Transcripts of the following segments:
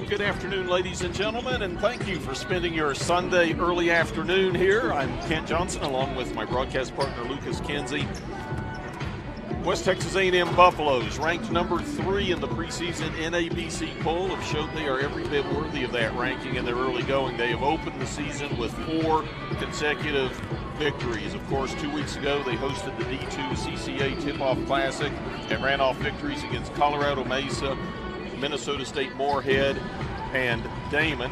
Good afternoon, ladies and gentlemen, and thank you for spending your Sunday early afternoon here. I'm Kent Johnson, along with my broadcast partner, Lucas Kinsey. West Texas A&M Buffaloes, ranked number 3 in the preseason NABC poll, have showed they are every bit worthy of that ranking in their early going. They have opened the season with 4 consecutive victories. Of course, 2 weeks ago, they hosted the D2 CCA Tip-Off Classic and ran off victories against Colorado Mesa, Minnesota State Moorhead, and Damon.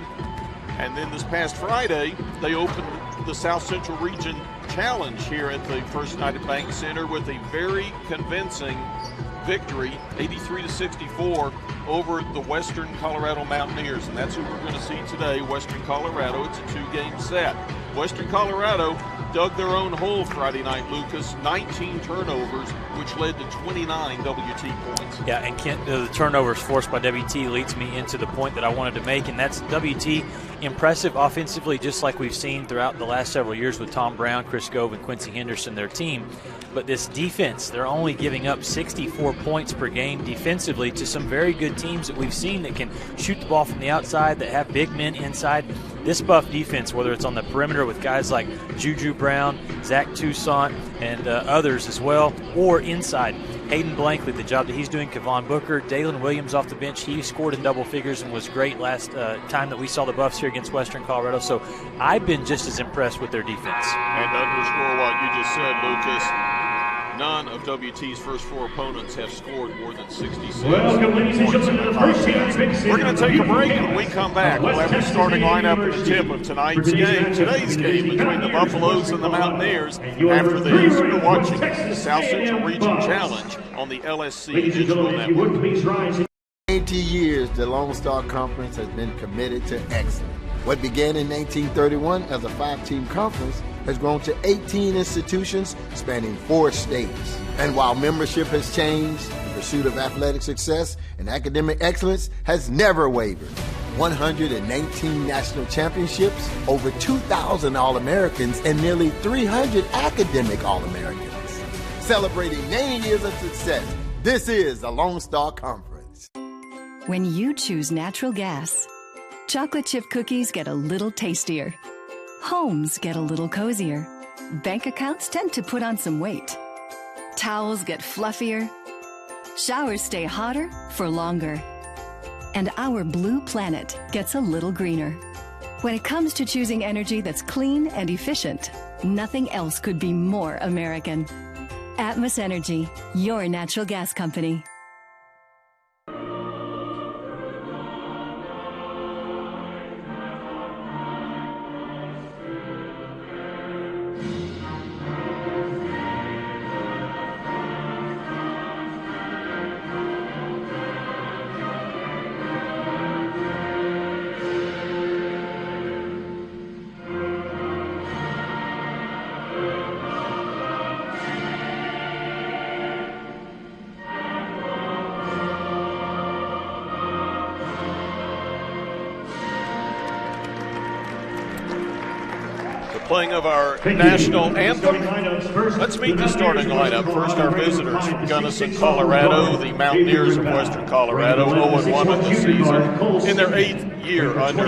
And then this past Friday, they opened the South Central Region Challenge here at the First United Bank Center with a very convincing victory, 83-64, over the Western Colorado Mountaineers. And that's who we're going to see today, Western Colorado. It's a 2-game set. Western Colorado dug their own hole Friday night, Lucas. 19 turnovers, which led to 29 WT points. Yeah, and Kent, the turnovers forced by WT leads me into the point that I wanted to make, and that's WT impressive offensively, just like we've seen throughout the last several years with Tom Brown, Chris Gove, and Quincy Henderson, their team. But this defense, they're only giving up 64 points per game defensively to some very good teams that we've seen that can shoot the ball from the outside, that have big men inside. This Buff defense, whether it's on the perimeter with guys like Juju Brown, Zach Toussaint, and others as well, or inside, Hayden Blankley, the job that he's doing, Kevon Booker, Dalen Williams off the bench, he scored in double figures and was great last time that we saw the Buffs here against Western Colorado. So I've been just as impressed with their defense. And to underscore what you just said, Lucas, none of WT's first 4 opponents have scored more than 66 Welcome, ladies and points gentlemen, in to the the first contest. We're going to take a break. When we come back, we'll have the starting lineup and tip of tonight's game, today's game between the Buffaloes and the Mountaineers. After this, you're watching the South Central Region Challenge on the LSC Digital Network. 80 years, the Lone Star Conference has been committed to excellence. What began in 1931 as a 5-team conference has grown to 18 institutions spanning 4 states. And while membership has changed, the pursuit of athletic success and academic excellence has never wavered. 119 national championships, over 2,000 All-Americans, and nearly 300 academic All-Americans. Celebrating 90 years of success, this is the Lone Star Conference. When you choose natural gas, chocolate chip cookies get a little tastier. Homes get a little cozier. Bank accounts tend to put on some weight. Towels get fluffier. Showers stay hotter for longer. And our blue planet gets a little greener. When it comes to choosing energy that's clean and efficient, nothing else could be more American. Atmos Energy, your natural gas company. Playing of our national anthem. Let's meet the starting lineup. First, our visitors from Gunnison, Colorado, the Mountaineers of Western Colorado, 0-1 in the season, in their 8th year under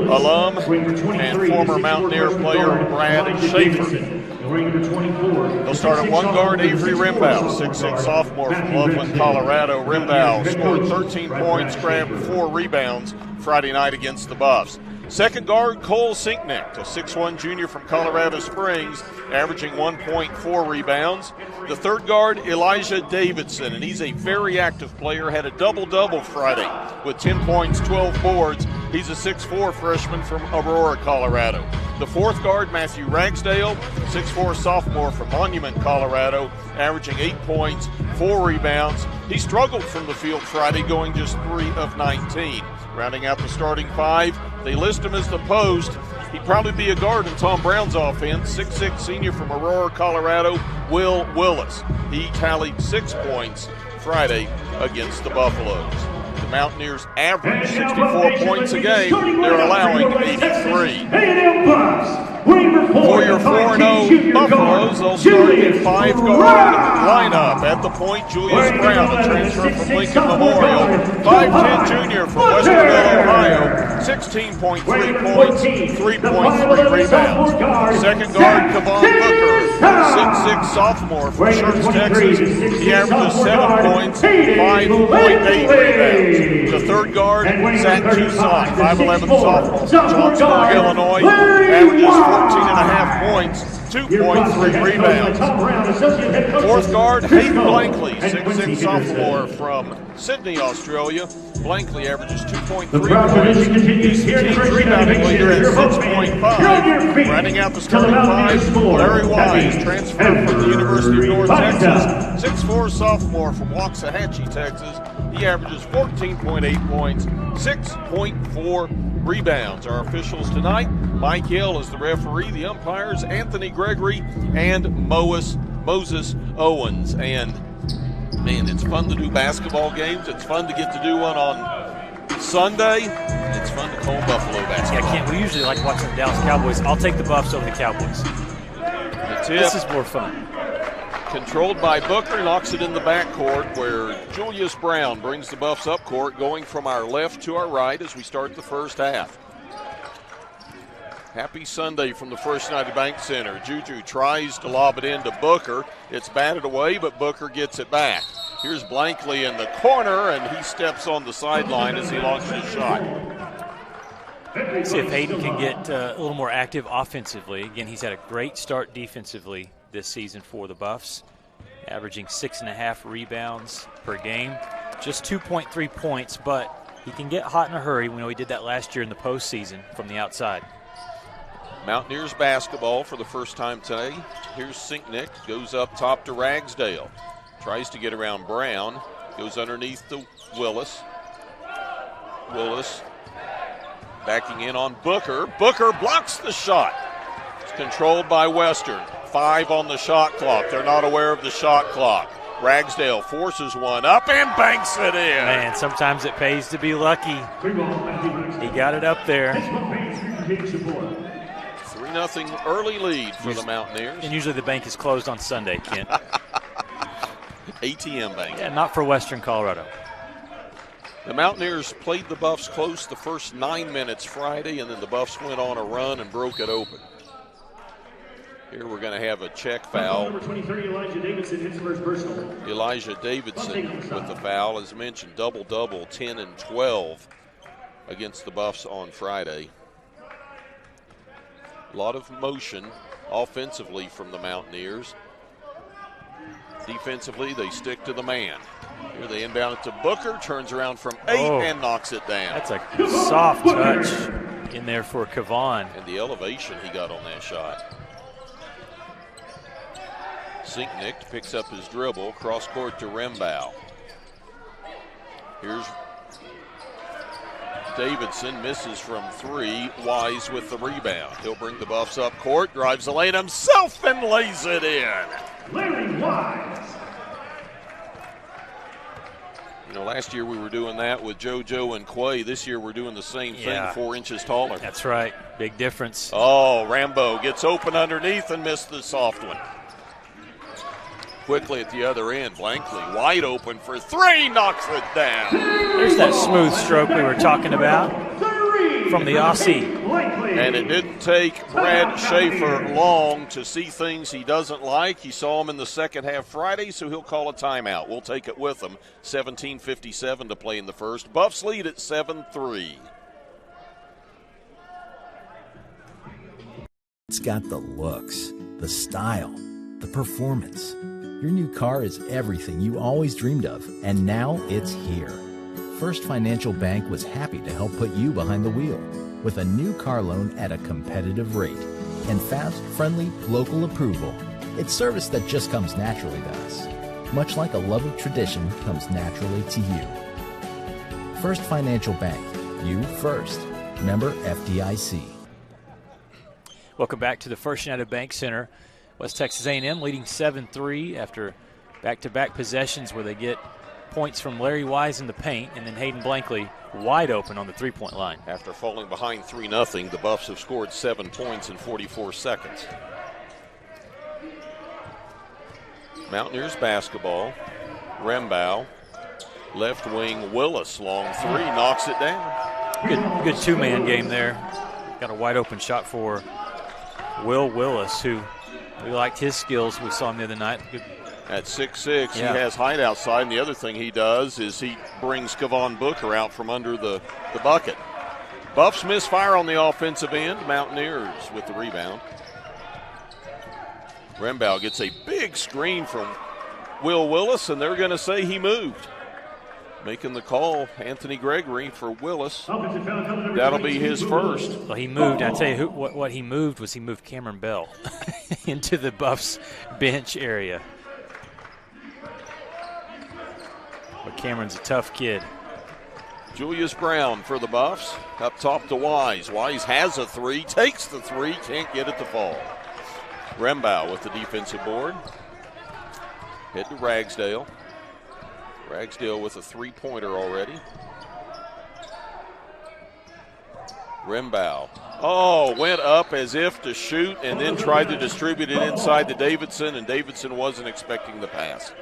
alum and former Mountaineer player Brad Schaefer. They'll start at 1 guard, Avery Rimbaugh, 6'6" sophomore from Loveland, Colorado. Rimbaugh scored 13 points, grabbed 4 rebounds Friday night against the Buffs. Second guard, Cole Sinknick, a 6'1" junior from Colorado Springs, averaging 1.4 rebounds. The third guard, Elijah Davidson, and he's a very active player, had a double-double Friday with 10 points, 12 boards. He's a 6'4" freshman from Aurora, Colorado. The fourth guard, Matthew Ragsdale, 6'4" sophomore from Monument, Colorado, averaging 8 points, 4 rebounds. He struggled from the field Friday, going just 3 of 19. Rounding out the starting 5, they list him as the post. He'd probably be a guard in Tom Brown's offense. 6'6" senior from Aurora, Colorado, Will Willis. He tallied 6 points Friday against the Buffaloes. The Mountaineers average 64 points a game. They're allowing 83. A&M Buffs, For your 4-0 Buffaloes, they'll start a 5-guard lineup. At the point, Julius Brown, a transfer from Lincoln Memorial. 5'10" junior from Westerville, Ohio. 16.3 points, 3.3 rebounds. Second guard, Kevon Booker, 6'6" sophomore from Schertz, Texas. He averages 7 points, 5.8 rebounds. The third guard, Zach Toussaint, 5'11" sophomore from Johnsburg, Illinois. Averages 14.5 points, 2.3 rebounds. Fourth guard, Hayden Blankley, 6'6" sophomore from Sydney, Australia. Blankley averages 2.3 points. He's the team's rebounding leader at 6.5. Rounding out the starting five, Larry Wise, transferred from the University of North Texas. 6'4" sophomore from Waxahachie, Texas. He averages 14.8 points, 6.4 rebounds. Our officials tonight, Mike Hill is the referee, the umpires, Anthony Gregory and Moses Owens. And man, it's fun to do basketball games. It's fun to get to do one on Sunday. It's fun to call Buffalo basketball. Yeah, we usually like watching the Dallas Cowboys. I'll take the Buffs over the Cowboys. This is more fun. Controlled by Booker, knocks it in the backcourt where Julius Brown brings the Buffs up court, going from our left to our right as we start the first half. Happy Sunday from the First United Bank Center. Juju tries to lob it into Booker. It's batted away, but Booker gets it back. Here's Blankley in the corner, and he steps on the sideline as he launches a shot. See if Hayden can get a little more active offensively. Again, he's had a great start defensively this season for the Buffs, averaging 6.5 rebounds per game. Just 2.3 points, but he can get hot in a hurry. We know he did that last year in the postseason from the outside. Mountaineers basketball for the first time today. Here's Sinknick, goes up top to Ragsdale. Tries to get around Brown, goes underneath to Willis. Willis backing in on Booker. Booker blocks the shot. It's controlled by Western. 5 on the shot clock. They're not aware of the shot clock. Ragsdale forces one up and banks it in. Man, sometimes it pays to be lucky. He got it up there. 3-0 early lead for the Mountaineers. And usually the bank is closed on Sunday, Kent. ATM Bank. Yeah, not for Western Colorado. The Mountaineers played the Buffs close the first 9 minutes Friday, and then the Buffs went on a run and broke it open. Here we're going to have a check foul. Number 23, Elijah Davidson hits first personal. Elijah Davidson with the foul. As mentioned, double-double, 10 and 12 against the Buffs on Friday. A lot of motion offensively from the Mountaineers. Defensively, they stick to the man. Here they inbound it to Booker, turns around from 8 and knocks it down. That's a soft touch in there for Kevon. And the elevation he got on that shot. Sinknick picks up his dribble, cross court to Rimbaugh. Here's Davidson, misses from 3. Wise with the rebound. He'll bring the Buffs up court, drives the lane himself and lays it in. Larry Wise. You know, last year we were doing that with JoJo and Quay. This year we're doing the same thing, 4 inches taller. That's right. Big difference. Oh, Rambo gets open underneath and missed the soft one. Quickly at the other end, Blankley wide open for 3, knocks it down. There's that smooth stroke we were talking about from the Aussie. And it didn't take Brad Schaefer long to see things he doesn't like. He saw him in the second half Friday, so he'll call a timeout. We'll take it with him. 17:57 to play in the first. Buffs lead at 7-3. It's got the looks, the style, the performance. Your new car is everything you always dreamed of, and now it's here. First Financial Bank was happy to help put you behind the wheel with a new car loan at a competitive rate and fast, friendly, local approval. It's service that just comes naturally to us, much like a love of tradition comes naturally to you. First Financial Bank, you first. Member FDIC. Welcome back to the First United Bank Center. West Texas A&M leading 7-3 after back-to-back possessions where they get points from Larry Wise in the paint, and then Hayden Blankley wide open on the three-point line. After falling behind 3-0, the Buffs have scored 7 points in 44 seconds. Mountaineers basketball. Rembow, left wing Willis, long three, knocks it down. Good two-man game there. Got a wide open shot for Will Willis, who we liked his skills. We saw him the other night. Good. At 6'6", he has height outside, and the other thing he does is he brings Kevon Booker out from under the bucket. Buffs misfire on the offensive end. Mountaineers with the rebound. Rembow gets a big screen from Will Willis, and they're going to say he moved. Making the call, Anthony Gregory for Willis. That'll be his first. Well, he moved. I tell you what he moved was he moved Cameron Bell into the Buffs bench area. But Cameron's a tough kid. Julius Brown for the Buffs. Up top to Wise. Wise has a three, takes the three, can't get it to fall. Rembow with the defensive board. Head to Ragsdale. Ragsdale with a three-pointer already. Rembow. Oh, went up as if to shoot and then tried to distribute it inside to Davidson, and Davidson wasn't expecting the pass.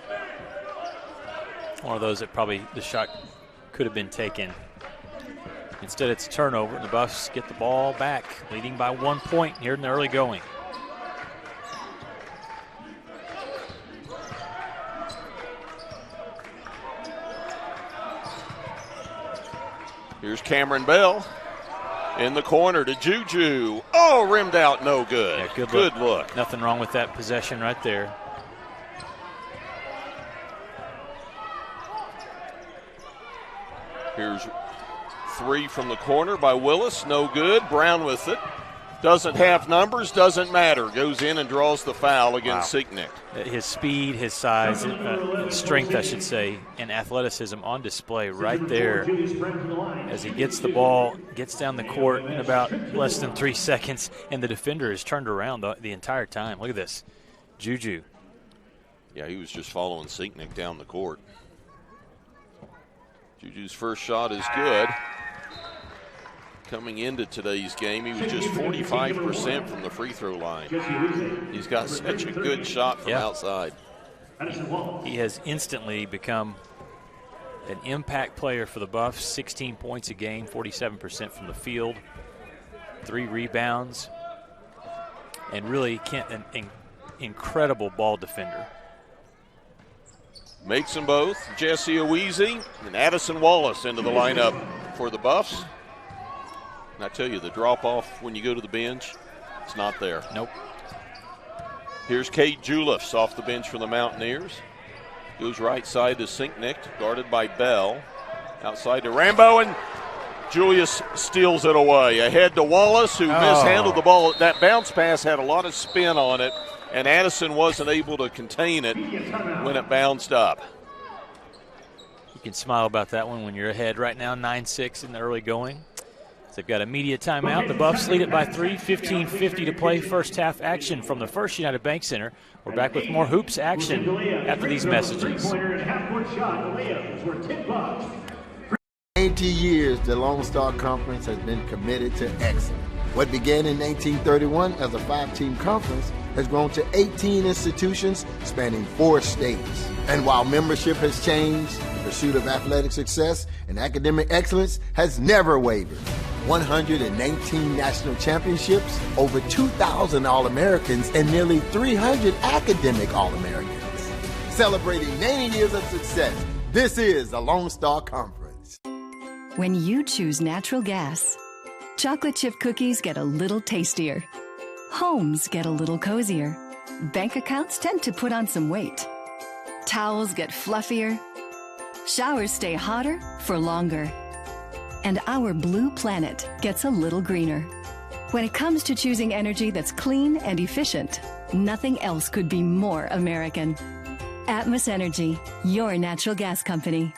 One of those that probably the shot could have been taken. Instead, it's a turnover, and the Buffs get the ball back, leading by 1 point here in the early going. Here's Cameron Bell in the corner to Juju. Oh, rimmed out, no good. Yeah, good look. Nothing wrong with that possession right there. Here's three from the corner by Willis, no good. Brown with it. Doesn't have numbers, doesn't matter. Goes in and draws the foul against Sicknick. His speed, his size, strength, I should say, and athleticism on display right there as he gets the ball, gets down the court in about less than 3 seconds, and the defender is turned around the entire time. Look at this. Juju. Yeah, he was just following Sicknick down the court. Juju's first shot is good. Coming into today's game, he was just 45% from the free throw line. He's got such a good shot from outside. He has instantly become an impact player for the Buffs. 16 points a game, 47% from the field, 3 rebounds, and really an incredible ball defender. Makes them both. Jesse Oweezy and Addison Wallace into the lineup for the Buffs. And I tell you, the drop-off when you go to the bench, it's not there. Nope. Here's Cade Julius off the bench for the Mountaineers. Goes right side to Sicknick, guarded by Bell. Outside to Rambo, and Julius steals it away. Ahead to Wallace, who mishandled the ball. That bounce pass had a lot of spin on it, and Addison wasn't able to contain it when it bounced up. You can smile about that one when you're ahead right now, 9-6 in the early going. They've got a media timeout. The Buffs lead it by 3, 15:50 to play. First half action from the First United Bank Center. We're back with more hoops action after these messages. 80 years, the Lone Star Conference has been committed to excellence. What began in 1931 as a 5-team conference has grown to 18 institutions spanning 4 states. And while membership has changed, the pursuit of athletic success and academic excellence has never wavered. 119 national championships, over 2,000 All-Americans, and nearly 300 academic All-Americans. Celebrating 90 years of success, this is the Lone Star Conference. When you choose natural gas, chocolate chip cookies get a little tastier. Homes get a little cozier. Bank accounts tend to put on some weight. Towels get fluffier. Showers stay hotter for longer. And our blue planet gets a little greener. When it comes to choosing energy that's clean and efficient, nothing else could be more American. Atmos Energy, your natural gas company.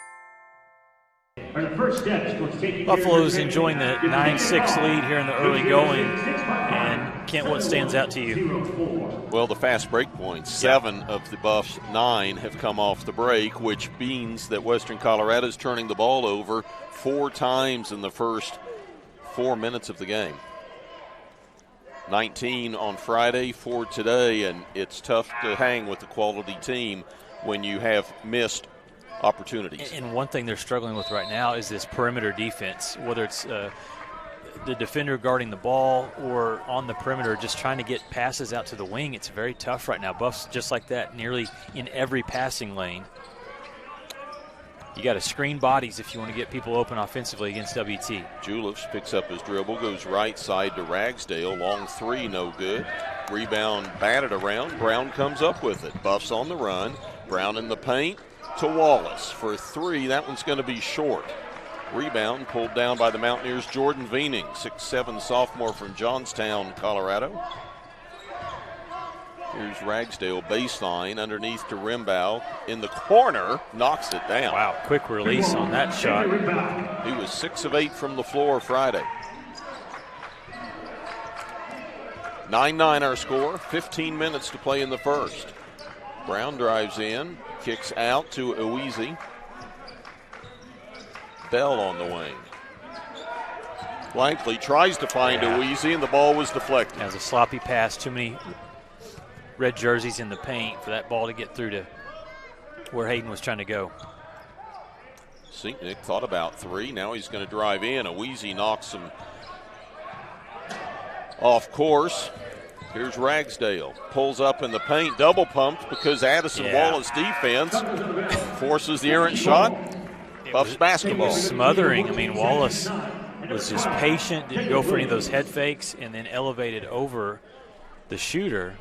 Buffalo's enjoying the 9-6 lead here in the early going, and Kent, what stands out to you? Well, the fast break points. 7 of the Buffs' 9 have come off the break, which means that Western Colorado is turning the ball over 4 times in the first 4 minutes of the game. 19 on Friday, 4 today, and it's tough to hang with the quality team when you have missed opportunities. And one thing they're struggling with right now is this perimeter defense, whether it's the defender guarding the ball or on the perimeter just trying to get passes out to the wing. It's very tough right now. Buffs just like that nearly in every passing lane. You got to screen bodies if you want to get people open offensively against WT. Julius picks up his dribble, goes right side to Ragsdale. Long 3, no good. Rebound batted around. Brown comes up with it. Buffs on the run. Brown in the paint to Wallace for 3. That one's going to be short. Rebound pulled down by the Mountaineers' Jordan Veening, 6'7" sophomore from Johnstown, Colorado. Here's Ragsdale, baseline, underneath to Rimbaugh. In the corner, knocks it down. Wow, quick release on that shot. He was 6 of 8 from the floor Friday. 9-9 our score, 15 minutes to play in the first. Brown drives in, kicks out to Owizi. Bell on the wing. Blankley tries to find Owizi, and the ball was deflected. Has a sloppy pass, too many red jerseys in the paint for that ball to get through to where Hayden was trying to go. Sinknick thought about 3. Now he's going to drive in. Owizi knocks him off course. Here's Ragsdale. Pulls up in the paint. Double pumped because Addison Wallace defense forces the errant shot. Buffs basketball. Smothering. I mean, Wallace was just patient, didn't go for any of those head fakes, and then elevated over the shooter.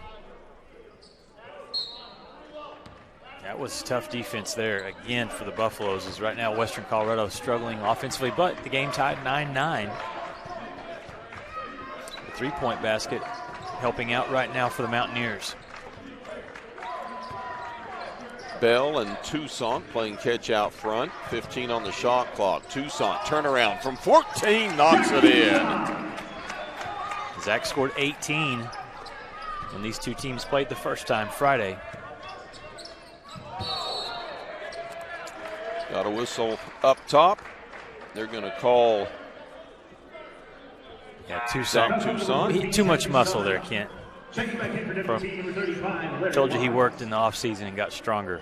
That was tough defense there again for the Buffaloes, as right now Western Colorado is struggling offensively, but the game tied 9-9. The three-point basket helping out right now for the Mountaineers. Bell and Toussaint playing catch out front. 15 on the shot clock. Toussaint turnaround from 14, knocks it in. Zach scored 18 when these two teams played the first time Friday. Got a whistle up top. They're going to call Toussaint. Too much muscle there, Kent. Told you he worked in the offseason and got stronger.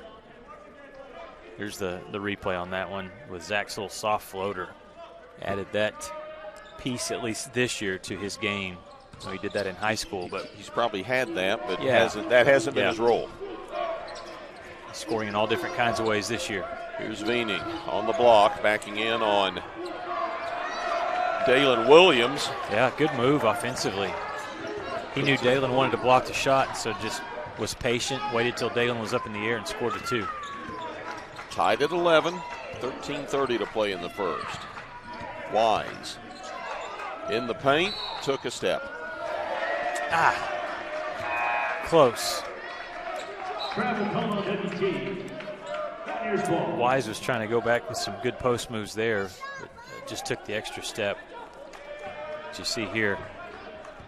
Here's the replay on that one with Zach's little soft floater. Added that piece, at least this year, to his game. So he did that in high school, but he's probably had that, but that hasn't been his role. Scoring in all different kinds of ways this year. Here's Veening on the block, backing in on Dalen Williams. Yeah, good move offensively. He knew Dalen wanted to block the shot, so just was patient, waited till Dalen was up in the air and scored the 2. Tied at 11, 13:30 to play in the first. Wise in the paint, took a step. Close. Wise was trying to go back with some good post moves there, but just took the extra step. As you see here,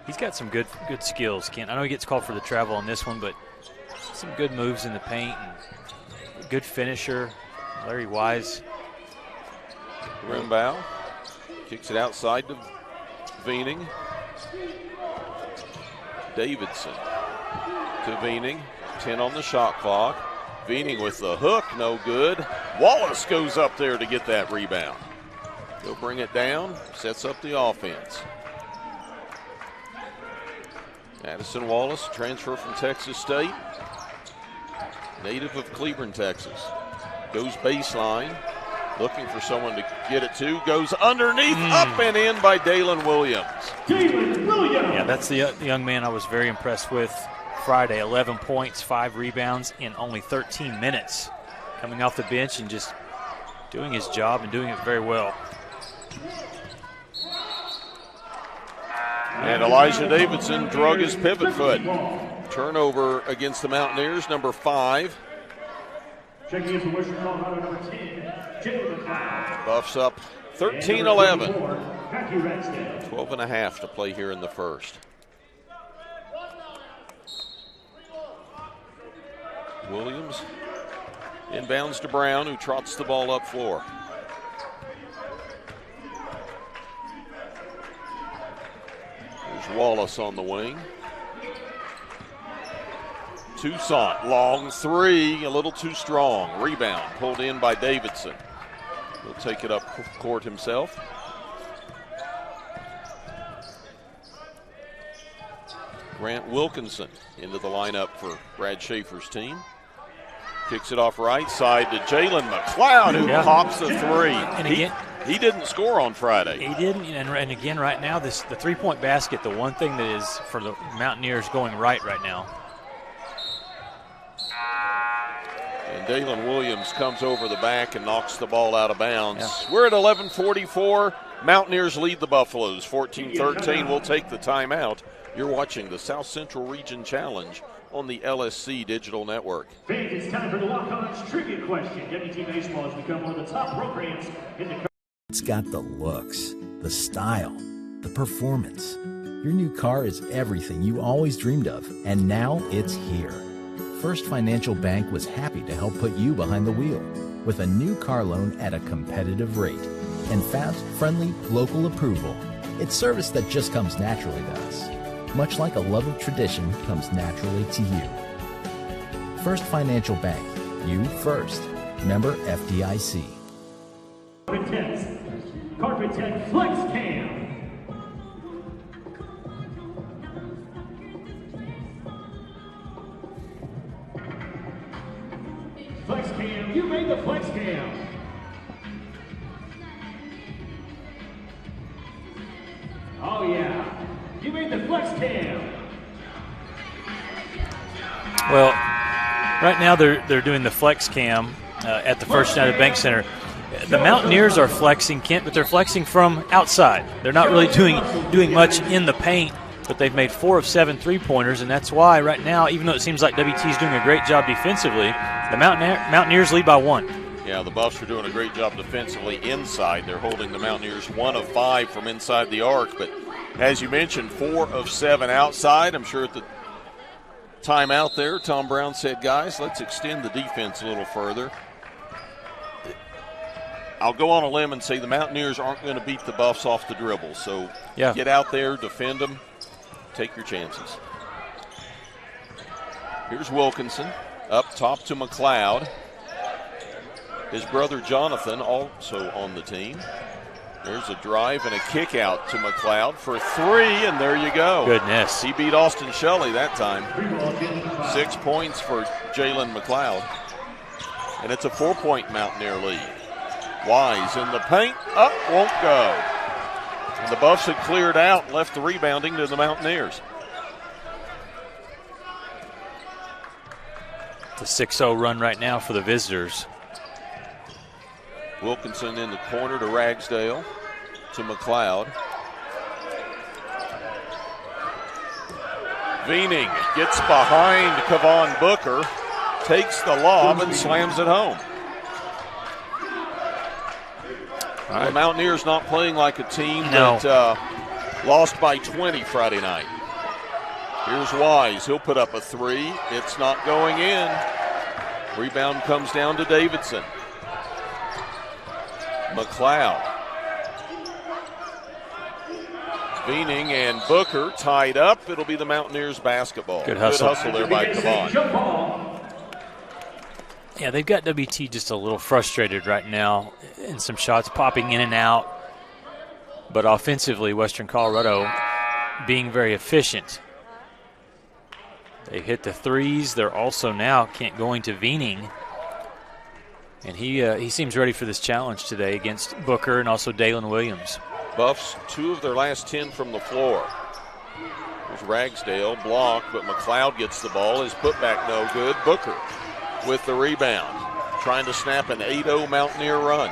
he's got some good skills, Kent. I know he gets called for the travel on this one, but some good moves in the paint and a good finisher. Larry Wise. Rimbaugh kicks it outside to Veening. Davidson to Veening. 10 on the shot clock. Veening with the hook, no good. Wallace goes up there to get that rebound. He'll bring it down, sets up the offense. Addison Wallace, transfer from Texas State. Native of Cleburne, Texas. Goes baseline, looking for someone to get it to. Goes underneath, up and in by Dalen Williams. Yeah, that's the young man I was very impressed with Friday. 11 points, 5 rebounds in only 13 minutes. Coming off the bench and just doing his job and doing it very well. And Elijah Davidson drug his pivot foot. Turnover against the Mountaineers, number 5. Checking in for Western Colorado, number 10, Buffs up 13-11. 12 12 and a half to play here in the first. Williams inbounds to Brown, who trots the ball up floor. There's Wallace on the wing. Toussaint, long three, a little too strong. Rebound pulled in by Davidson. He'll take it up court himself. Grant Wilkinson into the lineup for Brad Schaefer's team. Kicks it off right side to Jalen McLeod, who pops a three. And again, he didn't score on Friday. He didn't, and again, right now, the three-point basket, the one thing that is for the Mountaineers going right now. And Dalen Williams comes over the back and knocks the ball out of bounds. Yeah. We're at 11:44. Mountaineers lead the Buffaloes 14-13. We'll take the timeout. You're watching the South Central Region Challenge on the LSC Digital Network. Fans, it's time for the Lock-On's Trivia Question. WT Baseball has become one of the top programs in the country. It's got the looks, the style, the performance. Your new car is everything you always dreamed of, and now it's here. First Financial Bank was happy to help put you behind the wheel with a new car loan at a competitive rate and fast, friendly, local approval. It's service that just comes naturally to us, much like a love of tradition comes naturally to you. First Financial Bank, you first. Member FDIC. Carpet Tech Flex Cam. Flex Cam, you made the Flex Cam. Oh yeah, you made the Flex Cam. Well, right now they're doing the Flex Cam at the First United Bank Center. The Mountaineers are flexing, Kent, but they're flexing from outside. They're not really doing much in the paint, but they've made 4 of 7 3-pointers, and that's why right now, even though it seems like WT is doing a great job defensively, the Mountaineers lead by 1. Yeah, the Buffs are doing a great job defensively inside. They're holding the Mountaineers 1 of 5 from inside the arc, but as you mentioned, 4 of 7 outside. I'm sure at the timeout there, Tom Brown said, guys, let's extend the defense a little further. I'll go on a limb and say the Mountaineers aren't going to beat the Buffs off the dribble. So get out there, defend them, take your chances. Here's Wilkinson up top to McLeod. His brother Jonathan also on the team. There's a drive and a kick out to McLeod for 3, and there you go. Goodness. He beat Austin Shelley that time. 6 points for Jalen McLeod. And it's a 4-point Mountaineer lead. Wise in the paint, up, won't go. And the Buffs had cleared out, left the rebounding to the Mountaineers. It's a 6-0 run right now for the visitors. Wilkinson in the corner to Ragsdale, to McLeod. Viening gets behind Kevon Booker, takes the lob and slams it home. The Mountaineers not playing like a team that lost by 20 Friday night. Here's Wise. He'll put up a 3. It's not going in. Rebound comes down to Davidson. McLeod. Viening and Booker tied up. It'll be the Mountaineers basketball. Good hustle There by Kevon. Yeah, they've got WT just a little frustrated right now, and some shots popping in and out. But offensively, Western Colorado being very efficient. They hit the 3s. They're also now going to Viening. And he seems ready for this challenge today against Booker and also Dalen Williams. Buffs, 2 of their last 10 from the floor. There's Ragsdale, blocked, but McLeod gets the ball. His putback no good. Booker with the rebound, trying to snap an 8-0 Mountaineer run.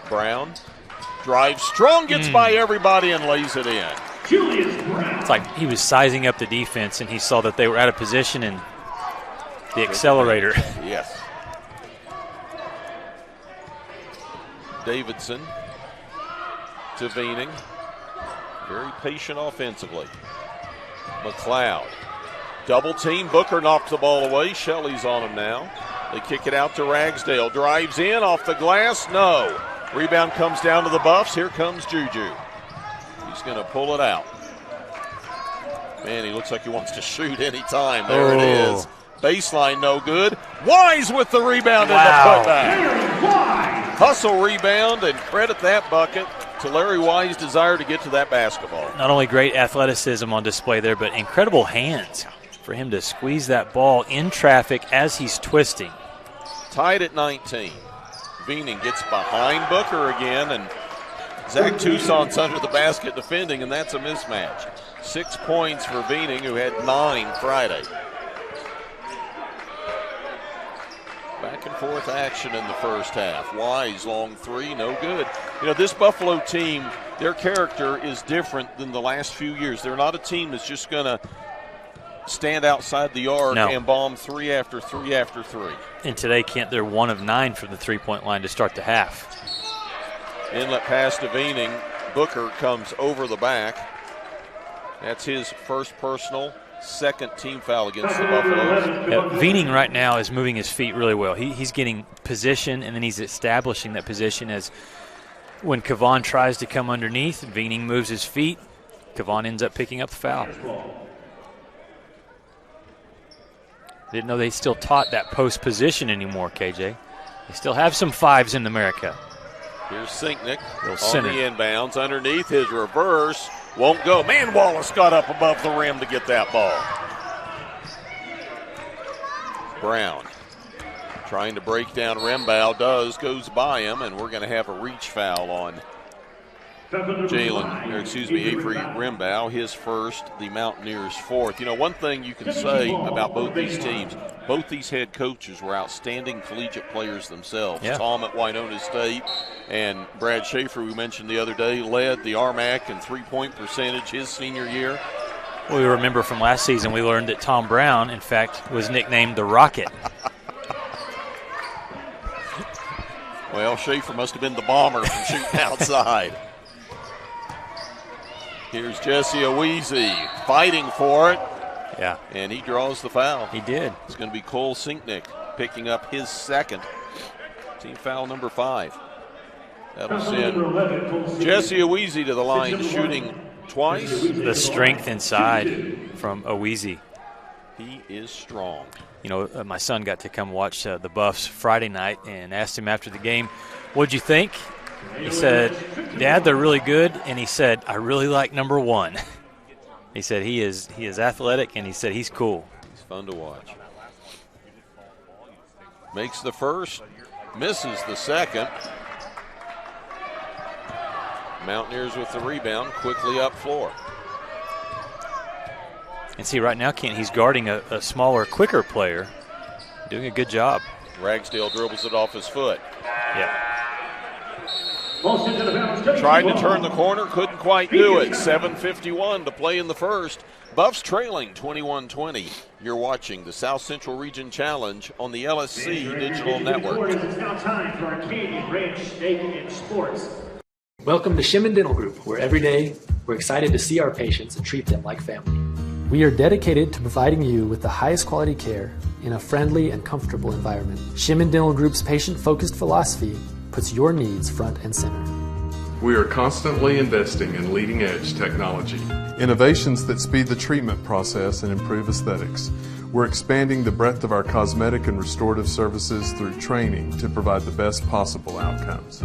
Brown drives strong, gets by everybody and lays it in. It's like he was sizing up the defense and he saw that they were out of position and the accelerator. Yes. Davidson to Viening. Very patient offensively. McLeod Double team. Booker knocked the ball away. Shelley's on him now. They kick it out to Ragsdale. Drives in off the glass. No. Rebound comes down to the Buffs. Here comes Juju. He's going to pull it out. Man, he looks like he wants to shoot any time. There it is. Baseline no good. Wise with the rebound and the putback. Hustle rebound, and credit that bucket to Larry Wise's desire to get to that basketball. Not only great athleticism on display there, but incredible hands for him to squeeze that ball in traffic as he's twisting. Tied at 19. Veening gets behind Booker again, and Zach Toussaint's under the basket defending, and that's a mismatch. 6 points for Veening, who had 9 Friday. Back and forth action in the first half. Wise, long three, no good. You know, this Buffalo team, their character is different than the last few years. They're not a team that's just going to stand outside the arc and bomb 3 after 3 after 3. And today, Kent, they're 1 of 9 from the three-point line to start the half. Inlet pass to Veening. Booker comes over the back. That's his first personal, second team foul against the Buffaloes. Veening right now is moving his feet really well. He's getting position, and then he's establishing that position as when Kevon tries to come underneath, Veening moves his feet. Kevon ends up picking up the foul. Didn't know they still taught that post position anymore, KJ. They still have some 5s in America. Here's Sinknick on the inbounds. Underneath his reverse. Won't go. Man, Wallace got up above the rim to get that ball. Brown trying to break down Rimbaugh. Goes by him, and we're going to have a reach foul on Avery Rimbaugh, his first, the Mountaineers' fourth. You know, one thing you can say about both these teams, both these head coaches were outstanding collegiate players themselves. Yeah. Tom at Winona State and Brad Schaefer, we mentioned the other day, led the RMAC in three-point percentage his senior year. Well, we remember from last season we learned that Tom Brown, in fact, was nicknamed the Rocket. Well, Schaefer must have been the bomber from shooting outside. Here's Jesse Oweezy fighting for it. Yeah. And he draws the foul. He did. It's going to be Cole Sinknick picking up his second. Team foul number 5. That'll send Jesse Oweezy to the line, shooting twice. The strength inside from Oweezy. He is strong. You know, my son got to come watch the Buffs Friday night and asked him after the game, what'd you think? He said, Dad, they're really good. And he said, I really like number 1. He said he is athletic, and he said he's cool. He's fun to watch. Makes the first, misses the second. Mountaineers with the rebound, quickly up floor. And see, right now, Kent, he's guarding a smaller, quicker player. Doing a good job. Ragsdale dribbles it off his foot. Yeah. Tried to turn the corner, couldn't quite do it. 7:51 to play in the first. Buffs trailing 21-20. You're watching the South Central Region Challenge on the LSC Digital Network. It's now time for Arcadian Ranch Steak and Sports. Welcome to Shimon Dental Group, where every day we're excited to see our patients and treat them like family. We are dedicated to providing you with the highest quality care in a friendly and comfortable environment. Shimon Dental Group's patient-focused philosophy puts your needs front and center. We are constantly investing in leading-edge technology. Innovations that speed the treatment process and improve aesthetics. We're expanding the breadth of our cosmetic and restorative services through training to provide the best possible outcomes.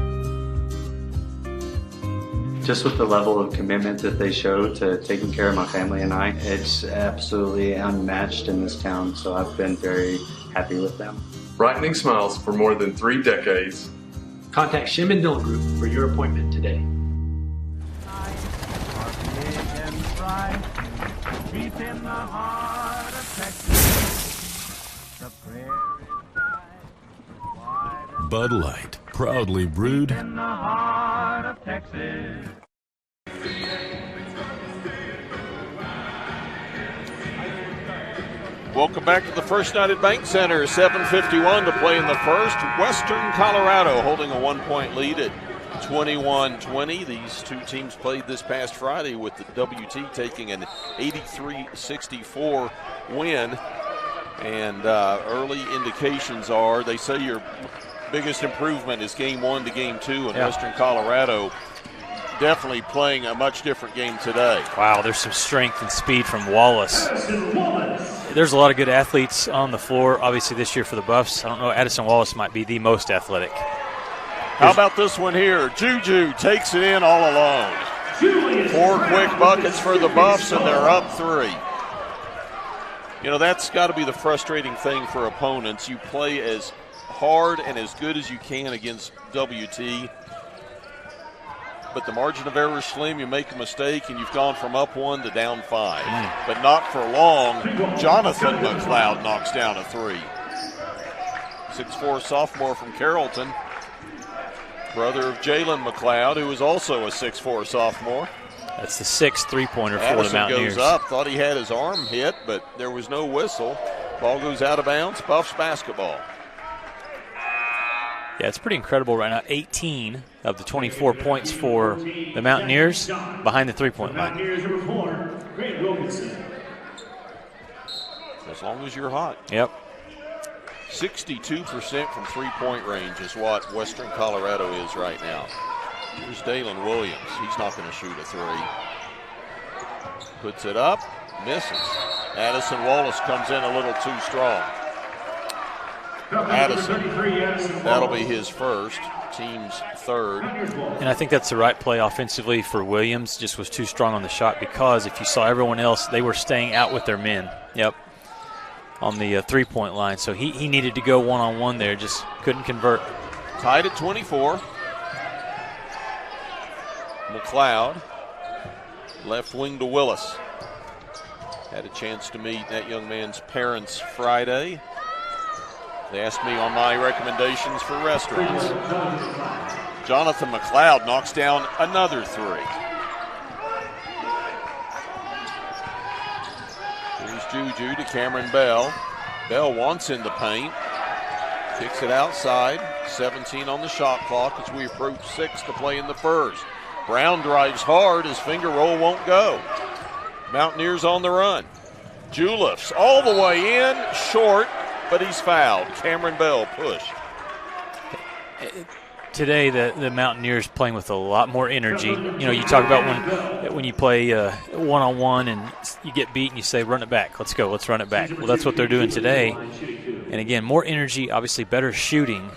Just with the level of commitment that they show to taking care of my family and I, it's absolutely unmatched in this town, so I've been very happy with them. Brightening smiles for more than 3 decades. Contact Shimon Dental Group for your appointment today. Bud Light, proudly brewed in the heart of Texas. Welcome back to the First United Bank Center. 7:51 to play in the first. Western Colorado holding a 1-point lead at 21-20. These two teams played this past Friday with the WT taking an 83-64 win. And early indications are, they say your biggest improvement is game 1 to game 2 in Western Colorado. Definitely playing a much different game today. Wow, there's some strength and speed from Wallace. There's a lot of good athletes on the floor, obviously, this year for the Buffs. I don't know, Addison Wallace might be the most athletic. How about this one here? Juju takes it in all alone. 4 quick buckets for the Buffs, and they're up 3. You know, that's got to be the frustrating thing for opponents. You play as hard and as good as you can against WT, but the margin of error is slim. You make a mistake, and you've gone from up 1 to down 5. But not for long. Jonathan McLeod knocks down a 3. 6'4" sophomore from Carrollton. Brother of Jalen McLeod, who is also a 6'4" sophomore. That's the 6th three-pointer for the Mountaineers. Goes up, thought he had his arm hit, but there was no whistle. Ball goes out of bounds, Buffs basketball. Yeah, it's pretty incredible right now. 18 of the 24 points for the Mountaineers behind the three-point line. As long as you're hot. Yep. 62% from three-point range is what Western Colorado is right now. Here's Dalen Williams. He's not going to shoot a 3. Puts it up, misses. Addison Wallace comes in a little too strong. Addison, that'll be his first, team's 3rd. And I think that's the right play offensively for Williams. Just was too strong on the shot, because if you saw everyone else, they were staying out with their men. Yep. On the three-point line. So he needed to go one-on-one there, just couldn't convert. Tied at 24. McLeod, left wing to Willis. Had a chance to meet that young man's parents Friday. They asked me on my recommendations for restaurants. Jonathan McLeod knocks down another 3. Here's Juju to Cameron Bell. Bell wants in the paint. Kicks it outside. 17 on the shot clock as we approach 6 to play in the first. Brown drives hard. His finger roll won't go. Mountaineers on the run. Juliffs all the way in, short, but he's fouled. Cameron Bell push. Today, the Mountaineers playing with a lot more energy. You know, you talk about when you play one-on-one and you get beat and you say, run it back. Let's go. Let's run it back. Well, that's what they're doing today. And, again, more energy, obviously better shooting.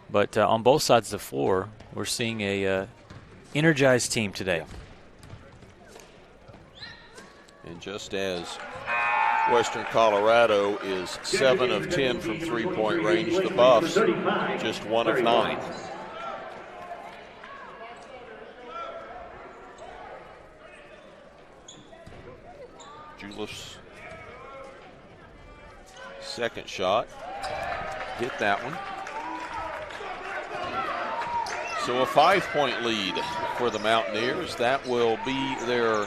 But on both sides of the floor, we're seeing a energized team today. And just as Western Colorado is 7 of 10 from three-point range, the Buffs just 1 of 9. Juliff's second shot. Hit that one. So a 5-point lead for the Mountaineers. That will be their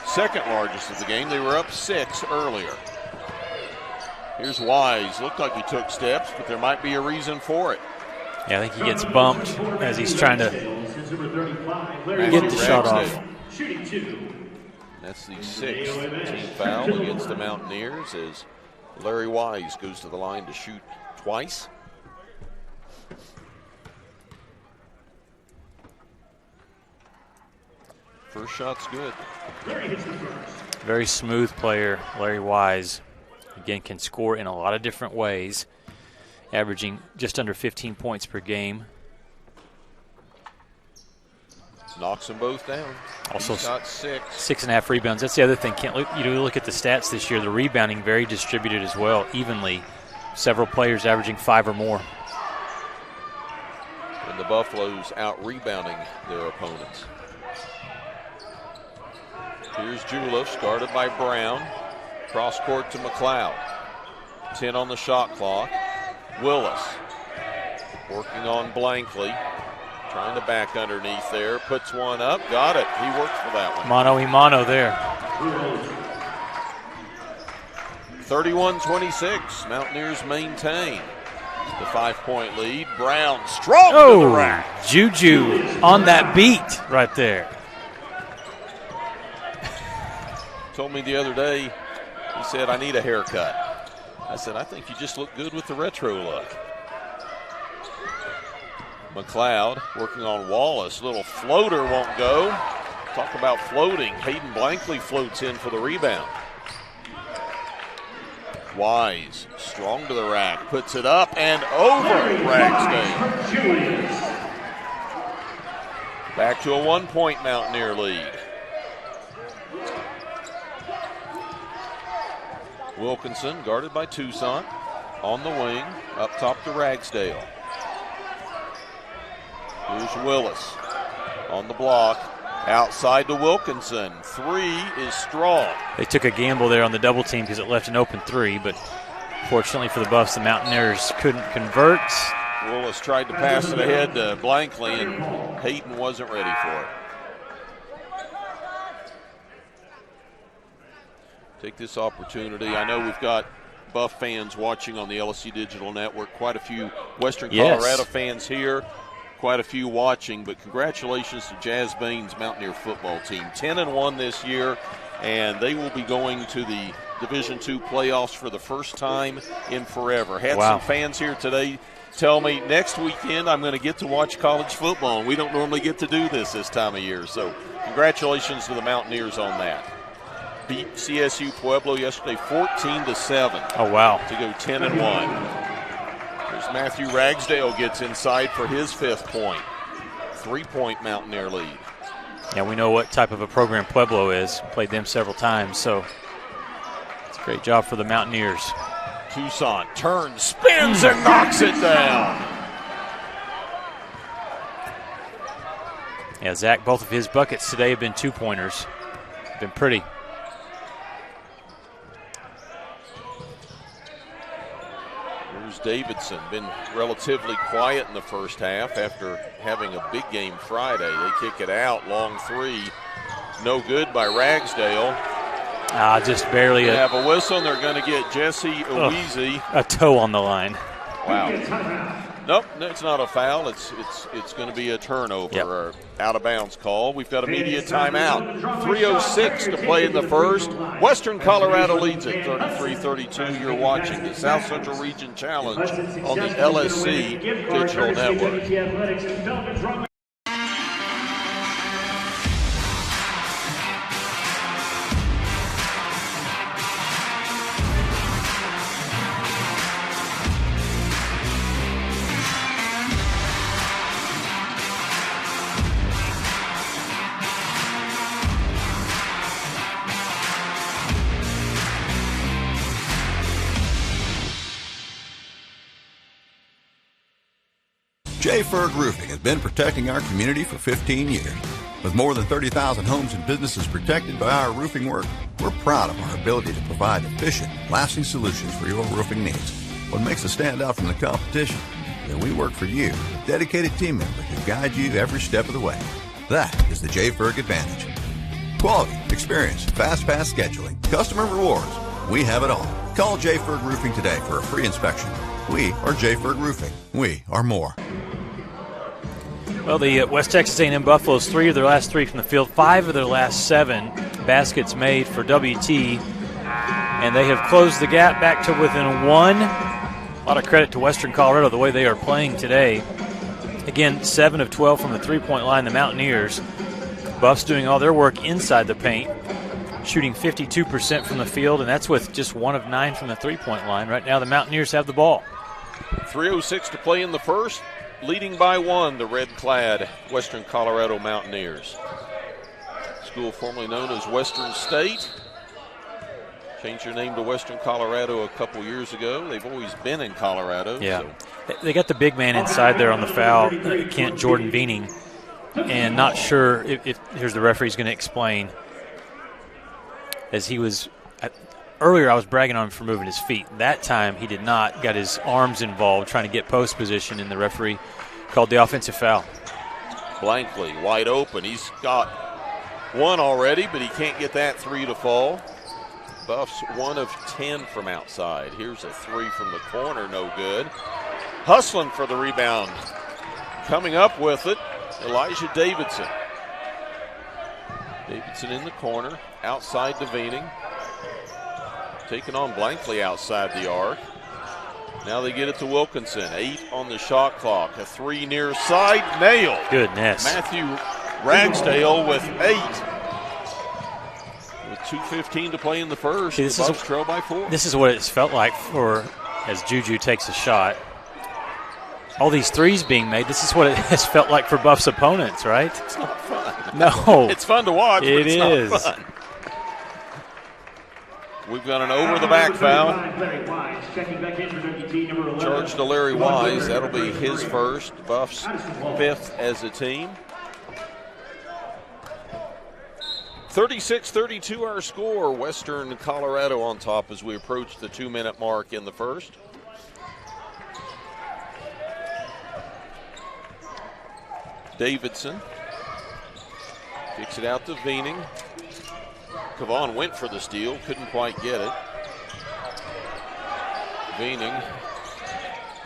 second largest of the game. They were up 6 earlier. Here's Wise. Looked like he took steps, but there might be a reason for it. Yeah, I think he gets bumped as he's trying to get the shot off. That's the 6th team foul against the Mountaineers as Larry Wise goes to the line to shoot twice. First shot's good. Very smooth player, Larry Wise. Again, can score in a lot of different ways, averaging just under 15 points per game. Knocks them both down. Also, he's got 6. 6.5 rebounds. That's the other thing. You look at the stats this year. The rebounding very distributed as well, evenly. Several players averaging 5 or more. And the Buffaloes out-rebounding their opponents. Here's Juliffs, guarded by Brown. Cross court to McLeod. 10 on the shot clock. Willis working on Blankley. Trying to back underneath there. Puts one up. Got it. He worked for that one. Mano there. 31-26. Mountaineers maintain. The 5-point lead. Brown strong to the rack. Juju on that beat right there. Told me the other day, he said, I need a haircut. I said, I think you just look good with the retro look. McLeod working on Wallace. Little floater won't go. Talk about floating. Hayden Blankley floats in for the rebound. Wise, strong to the rack, puts it up and over Ragsdale. Back to a 1-point Mountaineer lead. Wilkinson guarded by Toussaint on the wing, up top to Ragsdale. Here's Willis on the block. Outside to Wilkinson. 3 is strong. They took a gamble there on the double team because it left an open 3, but fortunately for the Buffs, the Mountaineers couldn't convert. Willis tried to pass it ahead to Blankley, and Hayden wasn't ready for it. Take this opportunity. I know we've got Buff fans watching on the LSU Digital Network. Quite a few Western Colorado fans here. Quite a few watching, but congratulations to Jazz Bain's Mountaineer football team. 10-1 this year, and they will be going to the Division II playoffs for the first time in forever. Had some fans here today tell me next weekend I'm going to get to watch college football, and we don't normally get to do this time of year. So congratulations to the Mountaineers on that. Beat CSU Pueblo yesterday 14-7. Oh, wow. To go 10-1. Matthew Ragsdale gets inside for his 5th point. 3-point Mountaineer lead. Yeah, we know what type of a program Pueblo is. Played them several times, so it's a great job for the Mountaineers. Toussaint turns, spins, and knocks it down. Yeah, Zach, both of his buckets today have been 2-pointers. Been pretty. Davidson been relatively quiet in the first half after having a big game Friday. They kick it out, long 3. No good by Ragsdale. Just barely. They have a whistle, and they're going to get Jesse Owizi. A toe on the line. Wow. Nope, it's not a foul. It's going to be a turnover or out-of-bounds call. We've got a media timeout. 3:06 to play in the first. Western Colorado leads it 33-32. You're watching the South Central Region Challenge on the LSC Digital Network. J. Ferg Roofing has been protecting our community for 15 years. With more than 30,000 homes and businesses protected by our roofing work, we're proud of our ability to provide efficient, lasting solutions for your roofing needs. What makes us stand out from the competition is that we work for you with dedicated team members who guide you every step of the way. That is the J. Ferg advantage. Quality, experience, fast pass scheduling, customer rewards. We have it all. Call J. Ferg Roofing today for a free inspection. We are J. Ferg Roofing. We are more. Well, the West Texas A&M Buffaloes, 3 of their last 3 from the field, 5 of their last 7 baskets made for WT, and they have closed the gap back to within 1. A lot of credit to Western Colorado, the way they are playing today. Again, 7 of 12 from the three-point line, the Mountaineers. Buffs doing all their work inside the paint, shooting 52% from the field, and that's with just 1 of 9 from the three-point line. Right now, the Mountaineers have the ball. 3:06 to play in the first. Leading by 1, the red-clad Western Colorado Mountaineers. School formerly known as Western State. Changed their name to Western Colorado a couple years ago. They've always been in Colorado. Yeah. So. They got the big man inside there on the foul, Kent Jordan Beaning, and not sure if here's the referee's going to explain. As he was earlier, I was bragging on him for moving his feet. That time, he did not. Got his arms involved, trying to get post position, and the referee called the offensive foul. Blankley, wide open. He's got 1 already, but he can't get that 3 to fall. Buffs 1 of 10 from outside. Here's a 3 from the corner, no good. hustling for the rebound. Coming up with it, Elijah Davidson. Davidson in the corner, outside to Veening. Taken on blankly outside the arc. Now they get it to Wilkinson. 8 on the shot clock. A 3 near side, nailed. Goodness. Matthew Ragsdale with 8. With 2:15 to play in the first. See, the Bucks trail by 4. This is what it's felt like for as Juju takes a shot. All these threes being made, this is what it has felt like for Buff's opponents, right? It's not fun. No. It's fun to watch, but it's is. not fun. We've got an over-the-back foul. Charge to Larry Wise. That'll be his first. Buffs 5th as a team. 36-32 our score. Western Colorado on top as we approach the 2-minute mark in the first. Davidson kicks it out to Veening. Kavon went for the steal, couldn't quite get it. Veening